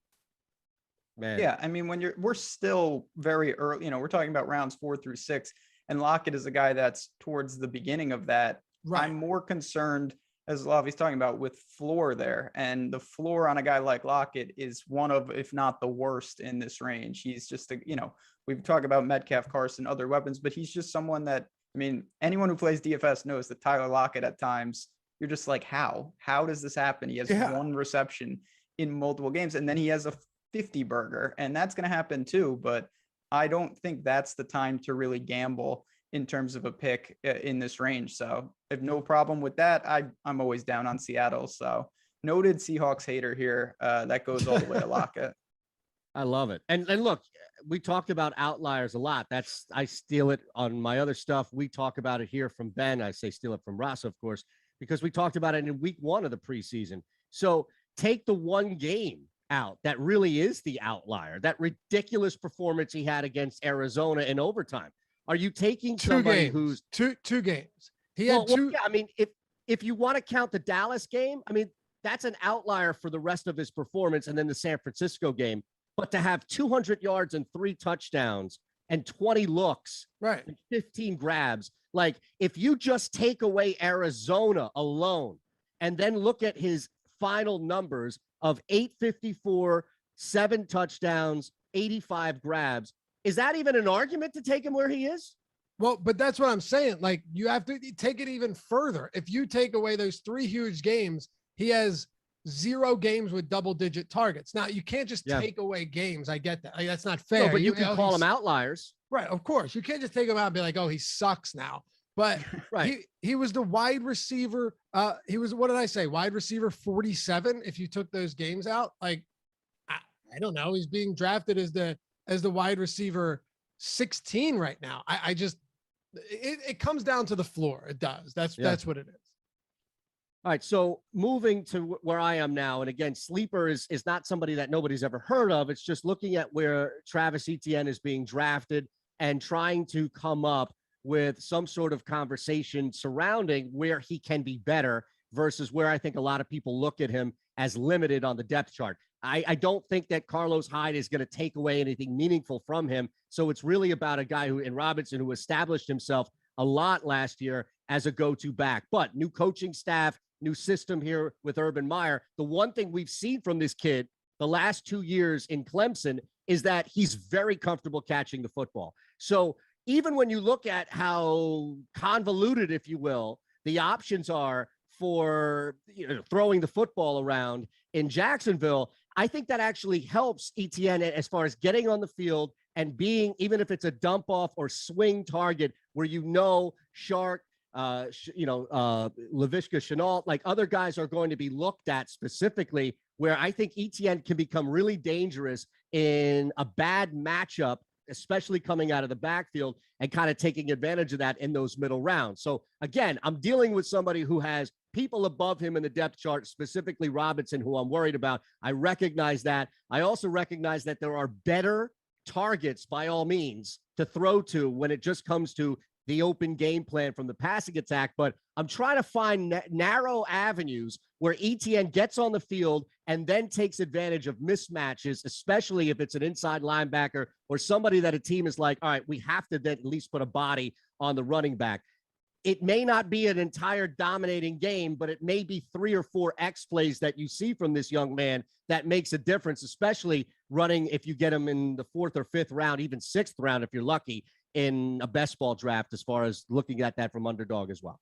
Man. Yeah, I mean, we're still very early, you know, we're talking about rounds 4 through 6, and Lockett is a guy that's towards the beginning of that. Right. I'm more concerned, as Lavi's talking about, with floor there, and the floor on a guy like Lockett is one of, if not the worst in this range. He's just we've talked about Metcalf, Carson, other weapons, but he's just someone that, I mean, anyone who plays DFS knows that Tyler Lockett at times, you're just like, how does this happen? He has 1 reception in multiple games, and then he has a 50 burger, and that's going to happen too. But I don't think that's the time to really gamble in terms of a pick in this range. So I have no problem with that. I'm always down on Seattle. So noted Seahawks hater here. That goes all the way to Lockett. I love it. And look, we talked about outliers a lot. I steal it on my other stuff. We talk about it here from Ben. I say steal it from Ross, of course, because we talked about it in week 1 of the preseason. So take the one game out that really is the outlier, that ridiculous performance he had against Arizona in overtime. Are you taking somebody who's two games? He had 2. Well, yeah, I mean, if you want to count the Dallas game, I mean, that's an outlier for the rest of his performance. And then the San Francisco game, but to have 200 yards and 3 touchdowns and 20 looks, right, and 15 grabs, like if you just take away Arizona alone and then look at his final numbers of 854, 7 touchdowns, 85 grabs, is that even an argument to take him where he is? Well, but that's what I'm saying. Like, you have to take it even further. If you take away those 3 huge games, he has 0 games with double-digit targets. Now, you can't just take away games. I get that. Like, that's not fair. No, but you can call them outliers. Right, of course. You can't just take him out and be like, oh, he sucks now. But right. he was the wide receiver. He was, what did I say? Wide receiver 47. If you took those games out, like, I don't know. He's being drafted as the wide receiver 16 right now. I just, it comes down to the floor. It does. That's what it is. All right. So moving to where I am now. And again, Sleeper is not somebody that nobody's ever heard of. It's just looking at where Travis Etienne is being drafted and trying to come up with some sort of conversation surrounding where he can be better versus where I think a lot of people look at him as limited on the depth chart. I don't think that Carlos Hyde is going to take away anything meaningful from him. So it's really about a guy who, in Robinson, who established himself a lot last year as a go-to back. But new coaching staff, new system here with Urban Meyer. The one thing we've seen from this kid the last 2 years in Clemson is that he's very comfortable catching the football. So even when you look at how convoluted, if you will, the options are for throwing the football around in Jacksonville, I think that actually helps Etienne as far as getting on the field and being, even if it's a dump off or swing target where Shark, Laviska Shenault, like other guys are going to be looked at specifically, where I think Etienne can become really dangerous in a bad matchup, especially coming out of the backfield and kind of taking advantage of that in those middle rounds. So again, I'm dealing with somebody who has people above him in the depth chart, specifically Robinson, who I'm worried about. I recognize that. I also recognize that there are better targets, by all means, to throw to when it just comes to the open game plan from the passing attack. But I'm trying to find narrow avenues where Etienne gets on the field and then takes advantage of mismatches, especially if it's an inside linebacker or somebody that a team is like, all right, we have to then at least put a body on the running back. It may not be an entire dominating game, but it may be 3 or 4 X plays that you see from this young man that makes a difference, especially running if you get him in the 4th or 5th round, even 6th round if you're lucky in a best ball draft, as far as looking at that from underdog as well.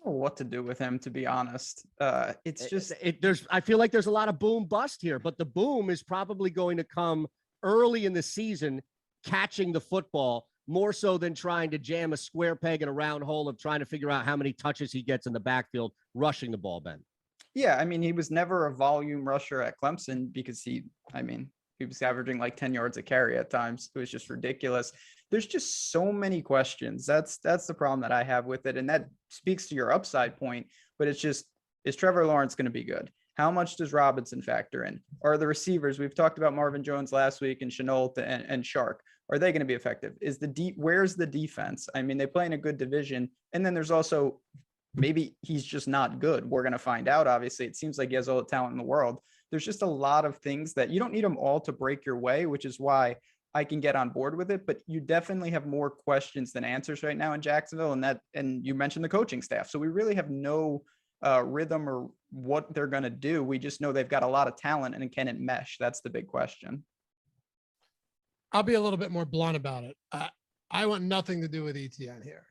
What to do with him, to be honest. It's just I feel like there's a lot of boom bust here, but the boom is probably going to come early in the season, catching the football more so than trying to jam a square peg in a round hole of trying to figure out how many touches he gets in the backfield rushing the ball, Ben. Yeah, I mean, he was never a volume rusher at Clemson because he was averaging like 10 yards a carry at times. It was just ridiculous. There's just so many questions. That's the problem that I have with it. And that speaks to your upside point, but it's just, is Trevor Lawrence going to be good? How much does Robinson factor in? Are the receivers, we've talked about Marvin Jones last week and Shenault and Shark, are they going to be effective? Where's the defense? I mean, they play in a good division. And then there's also, maybe he's just not good. We're going to find out. Obviously, it seems like he has all the talent in the world. There's just a lot of things that you don't need them all to break your way, which is why I can get on board with it. But you definitely have more questions than answers right now in Jacksonville. And you mentioned the coaching staff. So we really have no rhythm or what they're going to do. We just know they've got a lot of talent, and can it mesh? That's the big question. I'll be a little bit more blunt about it. I want nothing to do with Etienne here.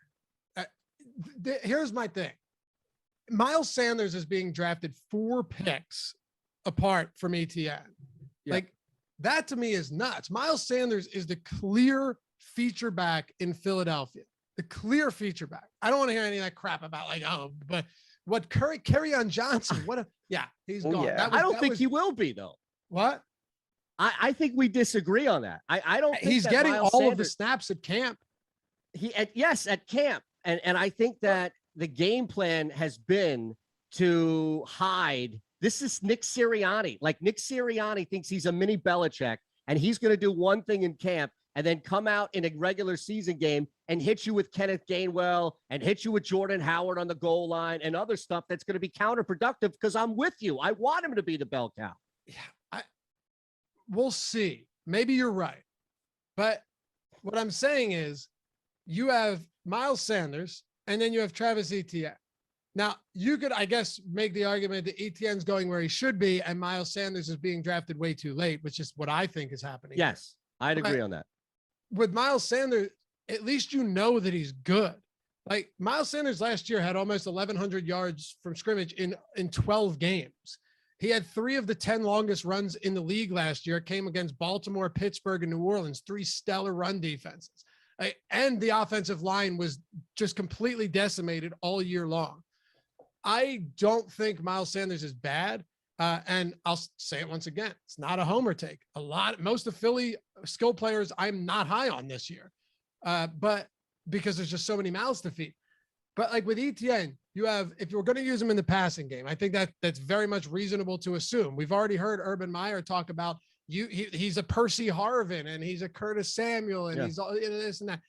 Here's my thing. Miles Sanders is being drafted 4 picks apart from Etienne. Yeah. Like, that to me is nuts. Miles Sanders is the clear feature back in Philadelphia. The clear feature back. I don't want to hear any of that crap about but what Kerryon Johnson, he's gone. Yeah. I don't think he will be, though. What? I think we disagree on that. I don't think he's getting Miles all Sanders, of the snaps at camp. At camp. And I think that the game plan has been to hide. This is Nick Sirianni. Like, Nick Sirianni thinks he's a mini Belichick, and he's going to do one thing in camp and then come out in a regular season game and hit you with Kenneth Gainwell and hit you with Jordan Howard on the goal line and other stuff that's going to be counterproductive because I'm with you. I want him to be the bell cow. Yeah, we'll see. Maybe you're right. But what I'm saying is you have Miles Sanders and then you have Travis Etienne. Now, you could, I guess, make the argument that Etienne's going where he should be and Miles Sanders is being drafted way too late, which is what I think is happening. Yes, I'd agree on that. With Miles Sanders, at least you know that he's good. Like Miles Sanders last year had almost 1,100 yards from scrimmage in 12 games. He had 3 of the 10 longest runs in the league last year. It came against Baltimore, Pittsburgh, and New Orleans, 3 stellar run defenses. And the offensive line was just completely decimated all year long. I don't think Miles Sanders is bad. And I'll say it once again. It's not a homer take. Most of Philly skill players I'm not high on this year. But because there's just so many mouths to feed. But like with Etienne, you have, if you're going to use him in the passing game, I think that's very much reasonable to assume. We've already heard Urban Meyer talk about he's a Percy Harvin and he's a Curtis Samuel and he's all this and that.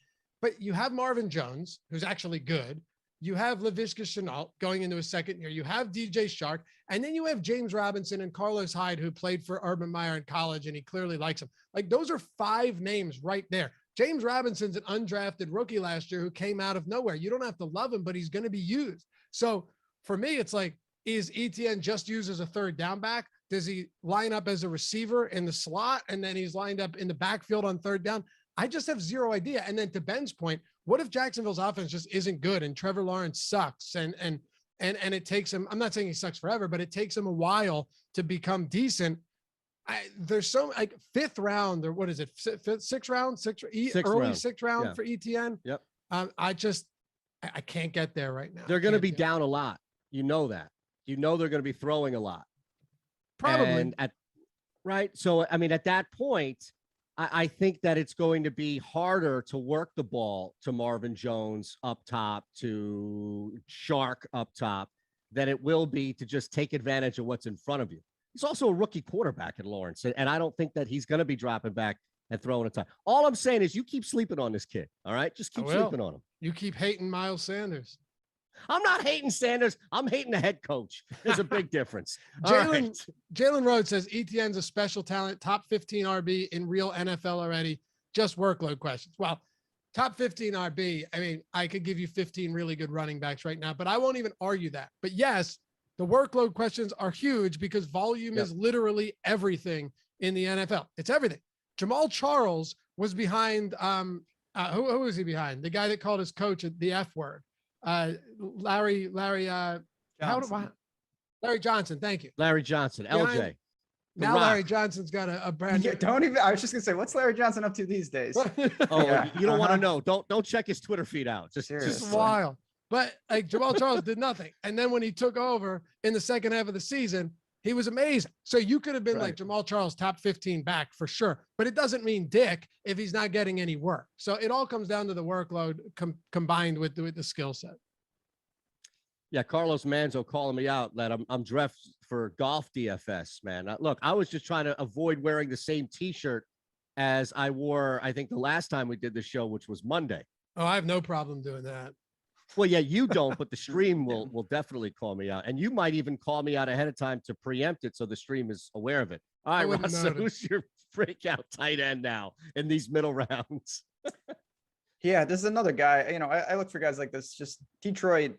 But you have Marvin Jones, who's actually good. You have Laviska Shenault going into his second year. You have DJ Shark. And then you have James Robinson and Carlos Hyde, who played for Urban Meyer in college, and he clearly likes him. Like, those are 5 names right there. James Robinson's an undrafted rookie last year who came out of nowhere. You don't have to love him, but he's going to be used. So for me, it's like, is Etienne just used as a third down back? Does he line up as a receiver in the slot, and then he's lined up in the backfield on third down? I just have zero idea. And then to Ben's point, what if Jacksonville's offense just isn't good and Trevor Lawrence sucks and it takes him, I'm not saying he sucks forever, but it takes him a while to become decent. There's so like 5th round or what is it? 6th round, early round. 6th round for Etienne. Yep. I can't get there right now. They're going to be down a lot. You know that. You know they're going to be throwing a lot. Probably. Right. So, I mean, at that point, I think that it's going to be harder to work the ball to Marvin Jones up top, to Shark up top, than it will be to just take advantage of what's in front of you. He's also a rookie quarterback in Lawrence, and I don't think that he's going to be dropping back and throwing a ton. All I'm saying is you keep sleeping on this kid, all right? Just keep sleeping on him. You keep hating Miles Sanders. I'm not hating Sanders. I'm hating the head coach. There's a big difference. Jalen Rhodes says Etienne's a special talent, top 15 RB in real NFL already. Just workload questions. Well, top 15 RB. I mean, I could give you 15 really good running backs right now, but I won't even argue that. But yes, the workload questions are huge because volume is literally everything in the NFL. It's everything. Jamal Charles was behind. Who was he behind? The guy that called his coach the F word. Larry Johnson. Thank you. Larry Johnson, LJ. Now Larry Johnson's got a brand new. I was just gonna say, what's Larry Johnson up to these days? You don't want to know. Don't check his Twitter feed out. Just wild. But like Jamal Charles did nothing. And then when he took over in the second half of the season, he was amazing. So you could have been like Jamal Charles, top 15 back for sure. But it doesn't mean dick if he's not getting any work. So it all comes down to the workload combined with the skill set. Yeah, Carlos Manzo calling me out that I'm dressed for golf DFS, man. Look, I was just trying to avoid wearing the same T-shirt as I wore, I think, the last time we did the show, which was Monday. Oh, I have no problem doing that. Well, yeah, you don't, but the stream will definitely call me out. And you might even call me out ahead of time to preempt it so the stream is aware of it. All right, Russ, so who's your breakout tight end now in these middle rounds? Yeah, this is another guy. You know, I look for guys like this. Just Detroit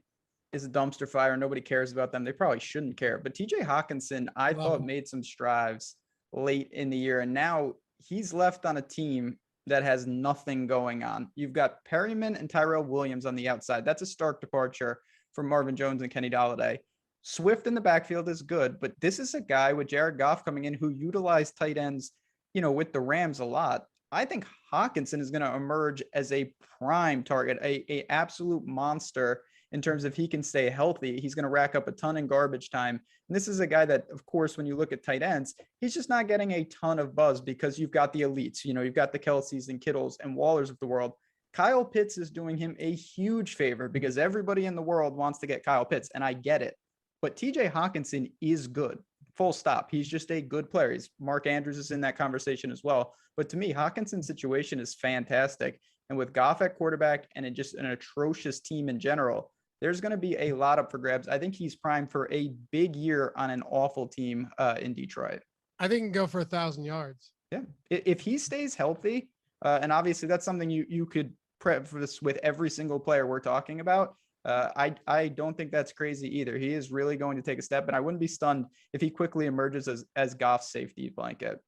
is a dumpster fire. Nobody cares about them. They probably shouldn't care. But TJ Hawkinson, I thought made some strides late in the year. And now he's left on a team that has nothing going on. You've got Perryman and Tyrell Williams on the outside. That's a stark departure from Marvin Jones and Kenny Golladay. Swift in the backfield is good, but this is a guy with Jared Goff coming in who utilized tight ends, you know, with the Rams a lot. I think Hawkinson is going to emerge as a prime target, a absolute monster in terms of he can stay healthy. He's going to rack up a ton in garbage time. And this is a guy that, of course, when you look at tight ends, he's just not getting a ton of buzz because you've got the elites, you know, you've got the Kelseys and Kittles and Wallers of the world. Kyle Pitts is doing him a huge favor because everybody in the world wants to get Kyle Pitts, and I get it. But TJ Hawkinson is good. Full stop. He's just a good player. Mark Andrews is in that conversation as well. But to me, Hawkinson's situation is fantastic. And with Goff at quarterback and just an atrocious team in general, there's going to be a lot up for grabs. I think he's primed for a big year on an awful team in Detroit. I think he can go for 1,000 yards. Yeah. If he stays healthy, and obviously that's something you could prep for this with every single player we're talking about. I don't think that's crazy either. He is really going to take a step, and I wouldn't be stunned if he quickly emerges as Goff's safety blanket.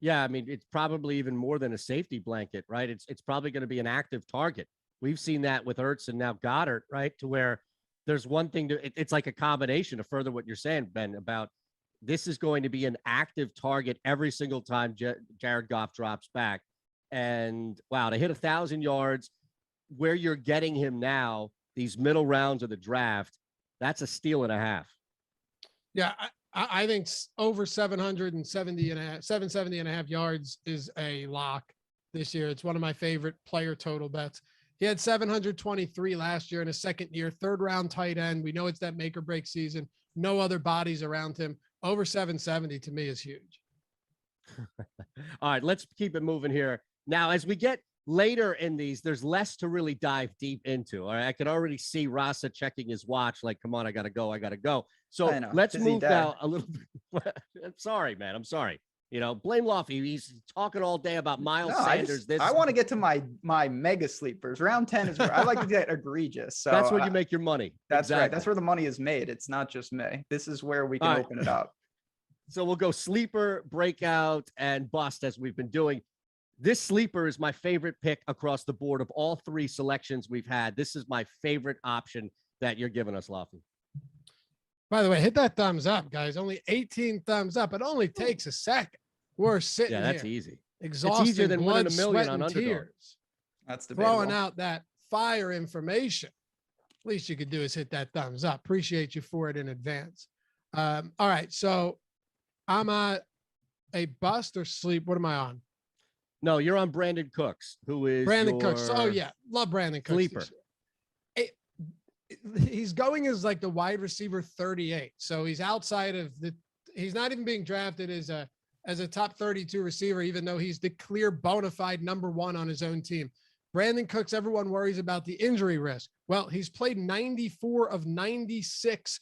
Yeah, I mean, it's probably even more than a safety blanket, right? It's probably going to be an active target. We've seen that with Ertz and now Goddard, right? To where there's one thing it's like a combination to further what you're saying, Ben, about this is going to be an active target every single time Jared Goff drops back. And wow, to hit 1,000 yards where you're getting him now, these middle rounds of the draft, that's a steal and a half. Yeah, I think over 770 and a half yards is a lock this year. It's one of my favorite player total bets. He had 723 last year in his second year, third round tight end. We know it's that make or break season. No other bodies around him. Over 770 to me is huge. All right, let's keep it moving here. Now, as we get later in these, there's less to really dive deep into. All right, I can already see Rasa checking his watch like, come on, I got to go. So let's move now a little bit. I'm sorry, man. I'm sorry. You know, blame Laffy. He's talking all day about Miles Sanders. I want to get to my mega sleepers. Round 10 is where I like to get egregious. So that's where you make your money. That's exactly right. That's where the money is made. It's not just me. This is where we can open it up. So we'll go sleeper, breakout, and bust as we've been doing. This sleeper is my favorite pick across the board of all three selections we've had. This is my favorite option that you're giving us, Laffy. By the way, hit that thumbs up, guys. Only 18 thumbs up. It only takes a second. We're sitting here. Yeah, that's easy. Exhausted. It's easier than blood, winning $1 million on and Underdog. tears. That's debatable. Throwing out that fire information. Least you could do is hit that thumbs up. Appreciate you for it in advance. All right, so I'm a bust or sleep. What am I on? No, you're on Brandon Cooks, who is Brandon Cooks. Oh yeah, love Brandon Cooks. Sleeper. He's going as like the wide receiver 38. So he's outside of he's not even being drafted as a top 32 receiver, even though he's the clear bona fide number one on his own team. Brandon Cooks, everyone worries about the injury risk. Well, he's played 94 of 96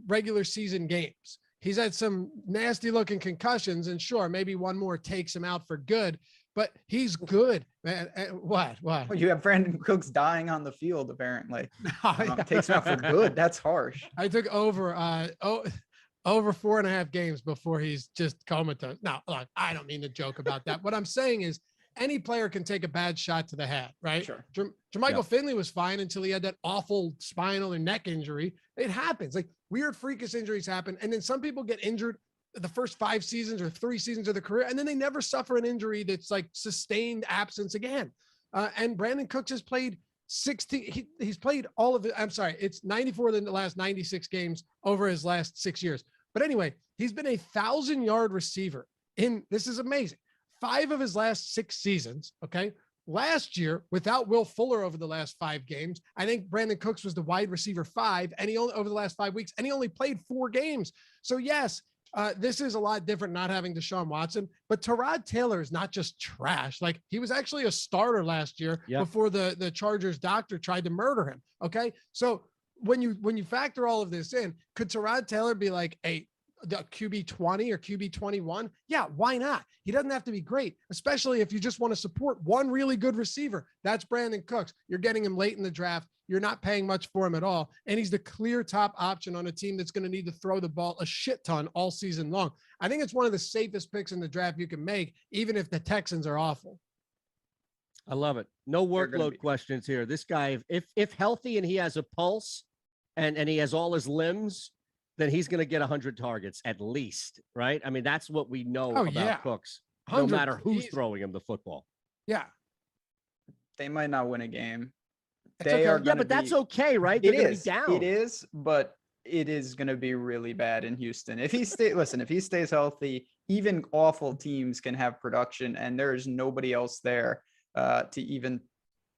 regular season games. He's had some nasty looking concussions, and sure, maybe one more takes him out for good, but he's good, man. What? Well, you have Brandon Cooks dying on the field, apparently. Takes him out for good. That's harsh. I took over 4.5 games before he's just comatose. Now, look, I don't mean to joke about that. What I'm saying is any player can take a bad shot to the head, right? Sure. Jermichael Finley was fine until he had that awful spinal and neck injury. It happens. Like weird freakish injuries happen. And then some people get injured the first 5 seasons or 3 seasons of their career, and then they never suffer an injury that's like sustained absence again. And Brandon Cooks has played 60. He's played all of it. I'm sorry. It's 94 in the last 96 games over his last 6 years. But anyway, he's been a 1,000-yard receiver this is amazing. 5 of his last 6 seasons. Okay. Last year, without Will Fuller over the last 5 games, I think Brandon Cooks was the wide receiver 5, and he only over the last 5 weeks, and he only played 4 games. So yes, this is a lot different not having Deshaun Watson, but Tyrod Taylor is not just trash. Like he was actually a starter last year before the Chargers doctor tried to murder him. Okay. So when you factor all of this in, could Tyrod Taylor be like a QB 20 or QB 21? Yeah, why not? He doesn't have to be great, especially if you just want to support one really good receiver. That's Brandon Cooks. You're getting him late in the draft. You're not paying much for him at all. And he's the clear top option on a team that's going to need to throw the ball a shit ton all season long. I think it's one of the safest picks in the draft you can make, even if the Texans are awful. I love it. No workload questions here. This guy, if healthy and he has a pulse and he has all his limbs, then he's going to get 100 targets at least, right? I mean, that's what we know about Cooks, no matter who's throwing him the football. Yeah. They might not win a game. But that's okay, right? They're going to be down. It is, but it is going to be really bad in Houston. If he stays healthy, even awful teams can have production, and there is nobody else there to even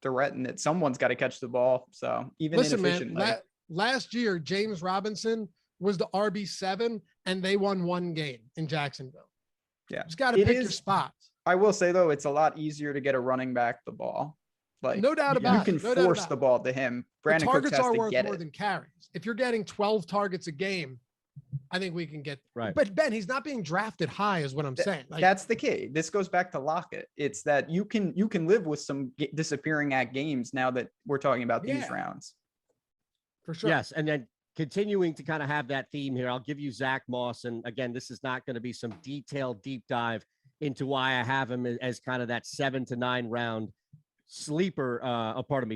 threaten it. Someone's got to catch the ball. So even inefficiently. Man, last year, James Robinson was the RB7, and they won one game in Jacksonville. Yeah. Just got to pick your spots. I will say, though, it's a lot easier to get a running back the ball. Like, no doubt about it. You can force the ball to him. Brandon Cooks has to get it. More than carries. If you're getting 12 targets a game, I think we can get right. But Ben, he's not being drafted high, is what I'm saying. Like, that's the key. This goes back to Lockett. It's that you can live with some disappearing at games now that we're talking about these rounds. For sure. Yes, and then continuing to kind of have that theme here, I'll give you Zack Moss. And again, this is not going to be some detailed deep dive into why I have him as kind of that 7 to 9 round sleeper,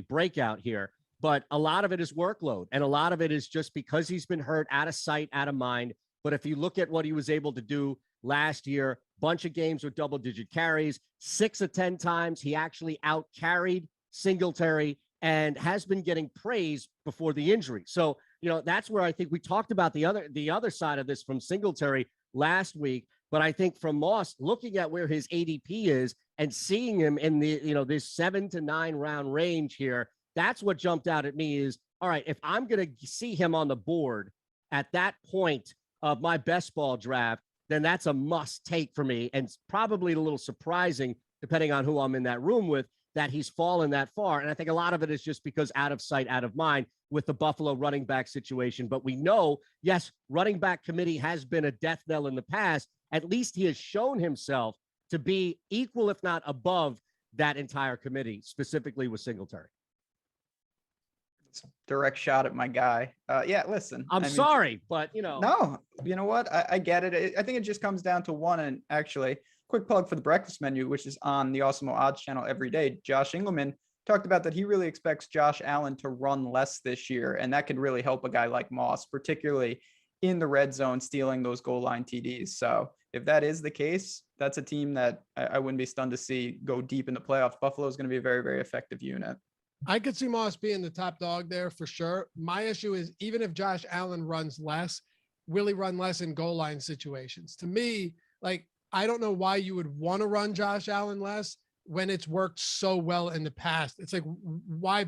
breakout here. But a lot of it is workload, and a lot of it is just because he's been hurt, out of sight, out of mind. But if you look at what he was able to do last year, bunch of games with double-digit carries, 6 of 10 times he actually out-carried Singletary and has been getting praise before the injury. So, that's where I think we talked about the other side of this from Singletary last week. But I think from Moss, looking at where his ADP is and seeing him in the, this 7 to 9 round range here, that's what jumped out at me is, all right, if I'm going to see him on the board at that point of my best ball draft, then that's a must take for me. And it's probably a little surprising, depending on who I'm in that room with, that he's fallen that far. And I think a lot of it is just because out of sight, out of mind with the Buffalo running back situation. But we know, yes, running back committee has been a death knell in the past. At least he has shown himself to be equal, if not above, that entire committee, specifically with Singletary. Direct shot at my guy. Listen. I'm sorry, but No, you know what? I get it. I think it just comes down to one. And actually, quick plug for the breakfast menu, which is on the Awesemo Odds channel every day. Josh Engelman talked about that he really expects Josh Allen to run less this year, and that could really help a guy like Moss, particularly in the red zone, stealing those goal line TDs. So if that is the case, that's a team that I wouldn't be stunned to see go deep in the playoffs. Buffalo is going to be a very, very effective unit. I could see Moss being the top dog there for sure. My issue is, even if Josh Allen runs less, will he run less in goal line situations? To me, like, I don't know why you would want to run Josh Allen less when it's worked so well in the past. It's like, why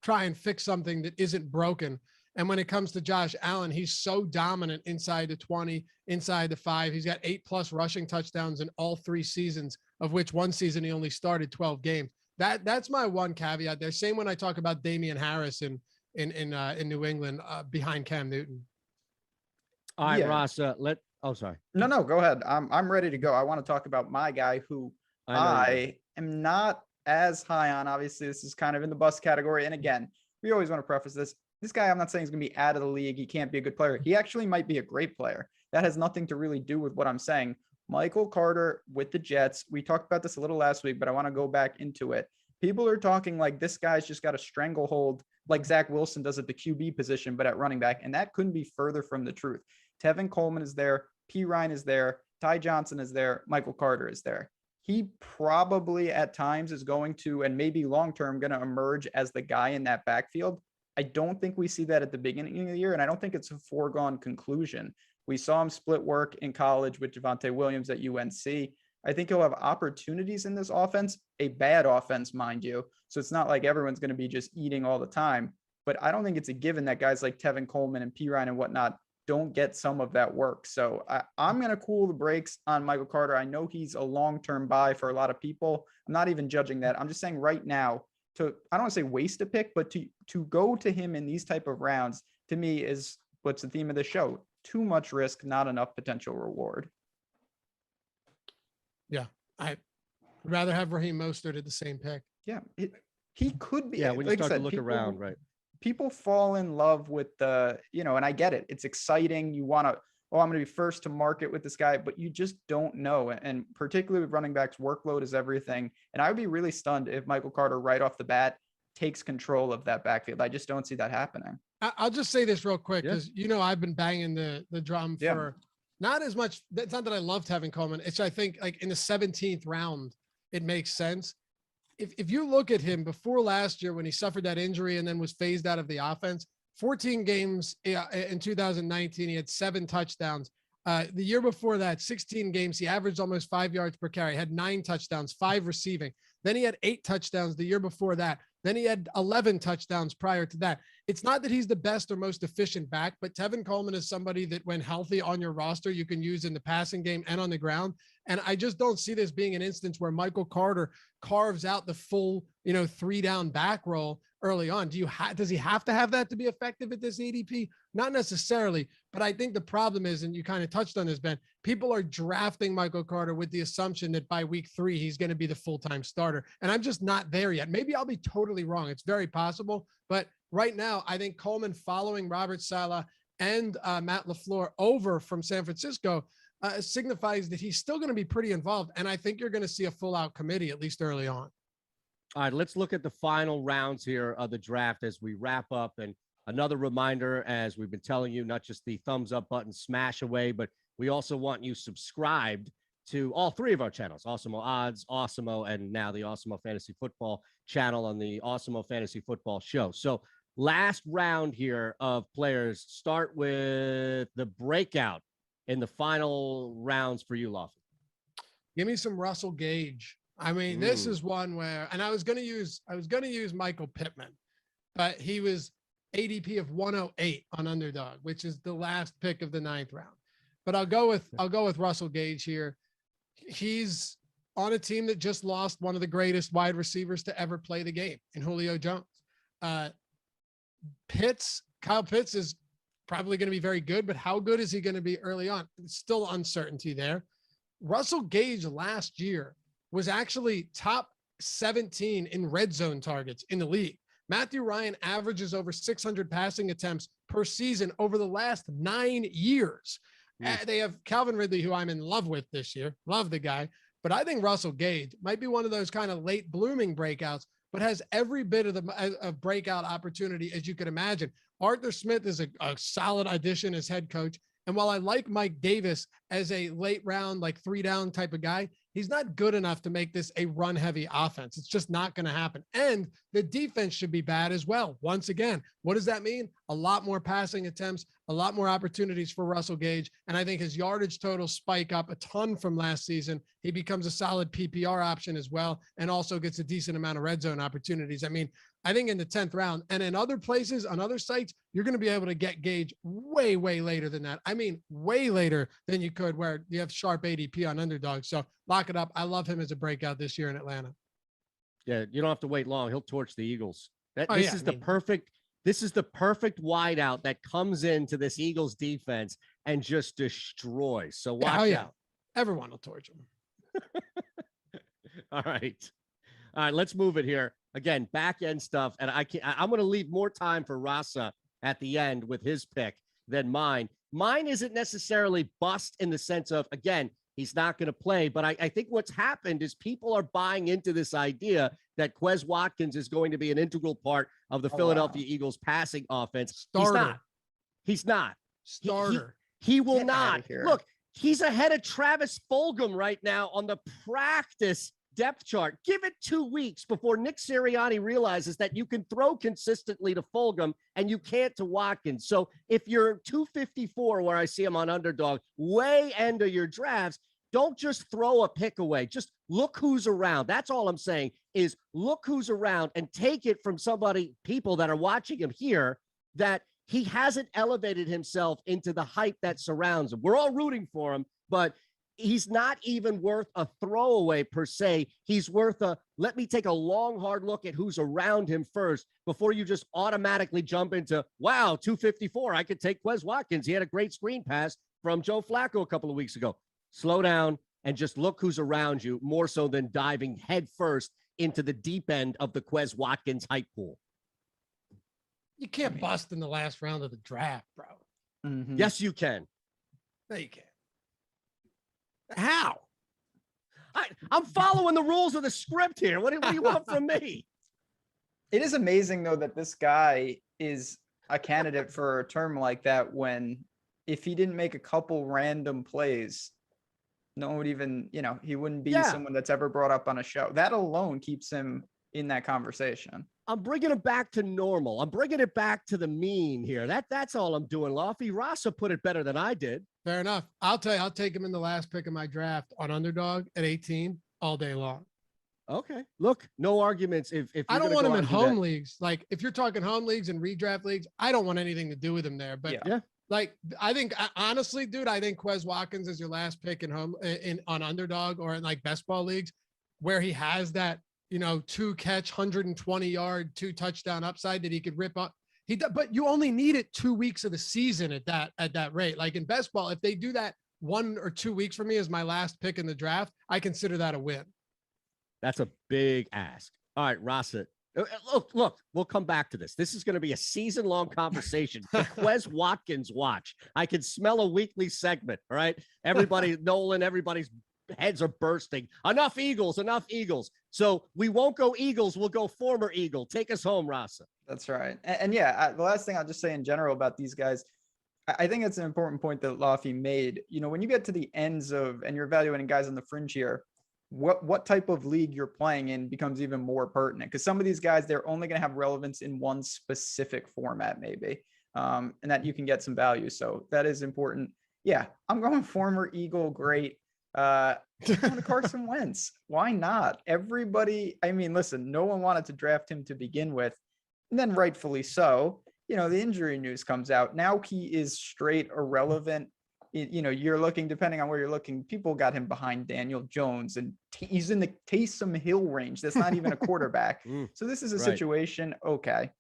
try and fix something that isn't broken? And when it comes to Josh Allen, he's so dominant inside the 20, inside the 5. He's got 8+ rushing touchdowns in all 3 seasons, of which one season he only started 12 games. That's my one caveat there. Same when I talk about Damian Harris in New England behind Cam Newton. All right, Ross. Sorry. No, go ahead. I'm ready to go. I want to talk about my guy who I am not as high on. Obviously, this is kind of in the bust category. And again, we always want to preface this. This guy, I'm not saying he's going to be out of the league. He can't be a good player. He actually might be a great player. That has nothing to really do with what I'm saying. Michael Carter with the Jets. We talked about this a little last week, but I want to go back into it. People are talking like this guy's just got a stranglehold like Zach Wilson does at the QB position, but at running back. And that couldn't be further from the truth. Tevin Coleman is there. P. Ryan is there. Ty Johnson is there. Michael Carter is there. He probably at times is going to, and maybe long-term, going to emerge as the guy in that backfield. I don't think we see that at the beginning of the year, and I don't think it's a foregone conclusion. We saw him split work in college with Javonte Williams at UNC. I think he'll have opportunities in this offense, a bad offense, mind you. So it's not like everyone's going to be just eating all the time. But I don't think it's a given that guys like Tevin Coleman and P. Ryan and whatnot don't get some of that work. So I'm going to cool the brakes on Michael Carter. I know he's a long-term buy for a lot of people. I'm not even judging that. I'm just saying right now, I don't want to say waste a pick, but to go to him in these type of rounds, to me, is what's the theme of the show. Too much risk, not enough potential reward. Yeah, I'd rather have Raheem Mostert at the same pick. Yeah, he could be. Yeah, when you start to look around, right? People fall in love with the, and I get it. It's exciting. You want to, I'm going to be first to market with this guy, but you just don't know. And particularly with running backs, workload is everything. And I would be really stunned if Michael Carter right off the bat takes control of that backfield. I just don't see that happening. I'll just say this real quick, because, I've been banging the drum for not as much. It's not that I love Tevin Coleman. It's, I think, like in the 17th round, it makes sense. If you look at him before last year when he suffered that injury and then was phased out of the offense, 14 games in 2019, he had 7 touchdowns. The year before that, 16 games, he averaged almost 5 yards per carry, had 9 touchdowns, 5 receiving. Then he had 8 touchdowns the year before that. Then he had 11 touchdowns prior to that. It's not that he's the best or most efficient back, but Tevin Coleman is somebody that when healthy on your roster, you can use in the passing game and on the ground. And I just don't see this being an instance where Michael Carter carves out the full, 3-down back role early on. Does he have to have that to be effective at this ADP? Not necessarily, but I think the problem is, and you kind of touched on this, Ben, people are drafting Michael Carter with the assumption that by week 3, he's going to be the full-time starter. And I'm just not there yet. Maybe I'll be totally wrong. It's very possible. But right now, I think Coleman following Robert Saleh and Matt LaFleur over from San Francisco signifies that he's still going to be pretty involved. And I think you're going to see a full-out committee, at least early on. All right, let's look at the final rounds here of the draft as we wrap up. And another reminder, as we've been telling you, not just the thumbs up button smash away, but we also want you subscribed to all 3 of our channels, Awesemo Odds, Awesemo, and now the Awesemo Fantasy Football channel on the Awesemo Fantasy Football Show. So last round here of players, start with the breakout in the final rounds for you, Lofty. Give me some Russell Gage. I mean, this is one where, and I was going to use Michael Pittman, but he was ADP of 108 on Underdog, which is the last pick of the 9th round. But I'll go with Russell Gage here. He's on a team that just lost one of the greatest wide receivers to ever play the game in Julio Jones. Kyle Pitts is probably going to be very good, but how good is he going to be early on? It's still uncertainty there. Russell Gage last year was actually top 17 in red zone targets in the league. Matthew Ryan averages over 600 passing attempts per season over the last 9 years. They have Calvin Ridley, who I'm in love with this year. Love the guy. But I think Russell Gage might be one of those kind of late blooming breakouts, but has every bit of the breakout opportunity as you could imagine. Arthur Smith is a solid addition as head coach. And while I like Mike Davis as a late round, like 3-down type of guy, he's not good enough to make this a run heavy offense. It's just not going to happen. And the defense should be bad as well. Once again, what does that mean? A lot more passing attempts, a lot more opportunities for Russell Gage. And I think his yardage totals spike up a ton from last season. He becomes a solid PPR option as well, and also gets a decent amount of red zone opportunities. I mean, I think in the 10th round and in other places, on other sites, you're going to be able to get Gage way, way later than that. I mean, way later than you could where you have sharp ADP on Underdog. So lock it up. I love him as a breakout this year in Atlanta. Yeah, you don't have to wait long. He'll torch the Eagles. This is the perfect wideout that comes into this Eagles defense and just destroys. So watch out. Everyone will torch him. All right. Let's move it here. Again, back end stuff. And I'm going to leave more time for Rasa at the end with his pick than mine. Mine isn't necessarily bust in the sense of, again, he's not going to play. But I think what's happened is people are buying into this idea that Quez Watkins is going to be an integral part of the Philadelphia Eagles passing offense. Starter. He's not. Starter. He will not. Look, he's ahead of Travis Fulgham right now on the practice depth chart. Give it 2 weeks before Nick Sirianni realizes that you can throw consistently to Fulgham and you can't to Watkins. So if you're 254, where I see him on Underdog, way end of your drafts, don't just throw a pick away. Just look who's around. That's all I'm saying is look who's around and take it from people that are watching him here, that he hasn't elevated himself into the hype that surrounds him. We're all rooting for him, but he's not even worth a throwaway per se. He's worth let me take a long, hard look at who's around him first before you just automatically jump into, wow, 254. I could take Quez Watkins. He had a great screen pass from Joe Flacco a couple of weeks ago. Slow down and just look who's around you more so than diving head first into the deep end of the Quez Watkins hype pool. You can't bust in the last round of the draft, bro. Mm-hmm. Yes, you can. No, you can't. How? I'm following the rules of the script here. What do you want from me? It is amazing, though, that this guy is a candidate for a term like that when if he didn't make a couple random plays, no one would even, he wouldn't be someone that's ever brought up on a show. That alone keeps him in that conversation. I'm bringing it back to normal. I'm bringing it back to the mean here. That's all I'm doing, Lofty. Rasa put it better than I did. Fair enough. I'll tell you, I'll take him in the last pick of my draft on Underdog at 18 all day long. Okay. Look, no arguments. If I don't want him in home leagues. Like if you're talking home leagues and redraft leagues, I don't want anything to do with him there. But yeah. Like, I think honestly, dude, I think Quez Watkins is your last pick on underdog or in like best ball leagues where he has that, 2-catch, 120-yard, 2-touchdown upside that he could rip up. But you only need it 2 weeks of the season at that rate. Like in best ball, if they do that 1 or 2 weeks for me as my last pick in the draft, I consider that a win. That's a big ask. All right, Rasa. Look, we'll come back to this. This is going to be a season-long conversation. The Quez Watkins watch. I can smell a weekly segment, all right? Everybody, Nolan, everybody's heads are bursting. Enough Eagles. So we won't go Eagles. We'll go former Eagle. Take us home, Rasa. That's right. And the last thing I'll just say in general about these guys, I think it's an important point that Laffy made. When you get to the ends of, and you're evaluating guys on the fringe here, what type of league you're playing in becomes even more pertinent, because some of these guys, they're only going to have relevance in one specific format, maybe, and that you can get some value. So that is important. Yeah, I'm going former Eagle. Great. I'm going to Carson Wentz. Why not? Everybody, listen, no one wanted to draft him to begin with, and then rightfully so. The injury news comes out. Now he is straight irrelevant. You're looking, depending on where you're looking, people got him behind Daniel Jones, and he's in the Taysom Hill range. That's not even a quarterback. So this is a situation. Okay,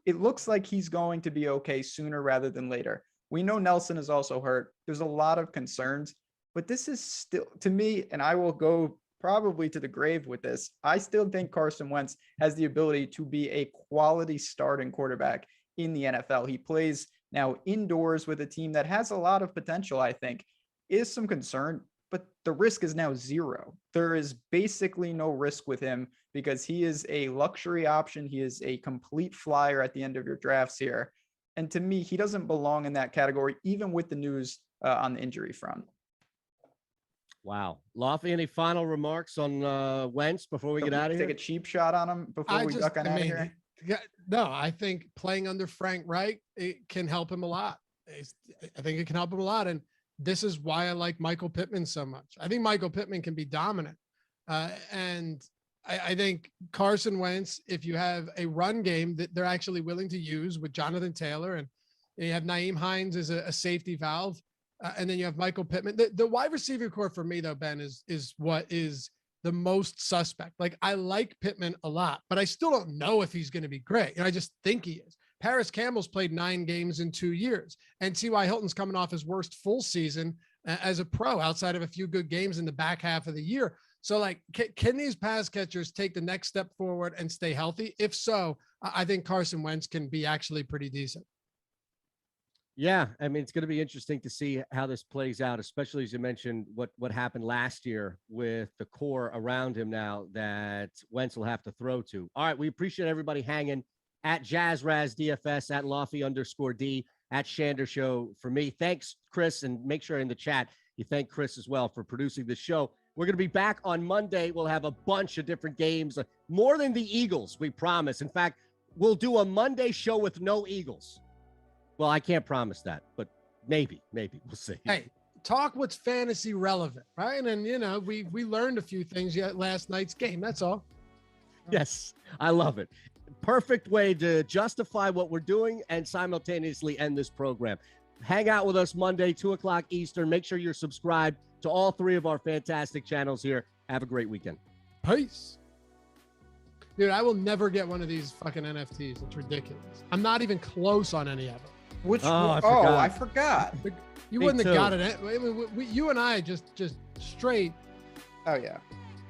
it looks like he's going to be okay sooner rather than later. We know Nelson is also hurt. There's a lot of concerns, but this is still, to me, and I will go probably to the grave with this, I still think Carson Wentz has the ability to be a quality starting quarterback in the NFL. He plays now indoors with a team that has a lot of potential, I think. Is some concern, but the risk is now zero. There is basically no risk with him because he is a luxury option. He is a complete flyer at the end of your drafts here. And to me, he doesn't belong in that category, even with the news on the injury front. Wow. Laffy, any final remarks on Wentz before we get out of here? Take a cheap shot on him before we duck on out of here? No, I think playing under Frank Reich, it can help him a lot. I think it can help him a lot. And this is why I like Michael Pittman so much. I think Michael Pittman can be dominant. And I think Carson Wentz, if you have a run game that they're actually willing to use with Jonathan Taylor, and you have Nyheim Hines as a safety valve, and then you have Michael Pittman. The wide receiver core for me, though, Ben, is what is the most suspect. Like, I like Pittman a lot, but I still don't know if he's going to be great. And I just think he is. Paris Campbell's played 9 games in 2 years, and T.Y. Hilton's coming off his worst full season as a pro outside of a few good games in the back half of the year. So, like, can these pass catchers take the next step forward and stay healthy? If so, I think Carson Wentz can be actually pretty decent. Yeah, it's going to be interesting to see how this plays out, especially as you mentioned what happened last year with the core around him now that Wentz will have to throw to. All right, we appreciate everybody hanging at JazzRazDFS, at Laffy_D, at Shander Show for me. Thanks, Chris, and make sure in the chat you thank Chris as well for producing the show. We're going to be back on Monday. We'll have a bunch of different games, more than the Eagles, we promise. In fact, we'll do a Monday show with no Eagles. Well, I can't promise that, but maybe we'll see. Hey, talk what's fantasy relevant, right? And we learned a few things last night's game. That's all. Yes, I love it. Perfect way to justify what we're doing and simultaneously end this program. Hang out with us Monday, 2:00 Eastern. Make sure you're subscribed to all 3 of our fantastic channels here. Have a great weekend. Peace. Dude, I will never get one of these fucking NFTs. It's ridiculous. I'm not even close on any of them. I forgot. You wouldn't have got it. You and I just straight. Oh yeah,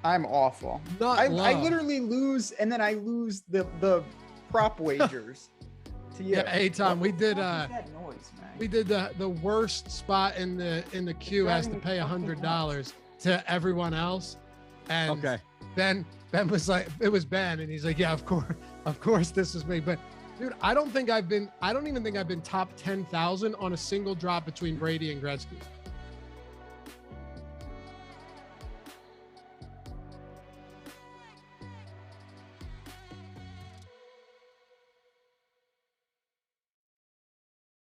I'm awful. I literally lose, and then I lose the prop wagers. To you. Yeah, hey Tom, we did that noise, man. We did the worst spot in the queue has to pay $100 to everyone else, and okay. Ben was like, it was Ben, and he's like, yeah, of course this is me, but. Dude, I don't even think I've been top 10,000 on a single drop between Brady and Gretzky.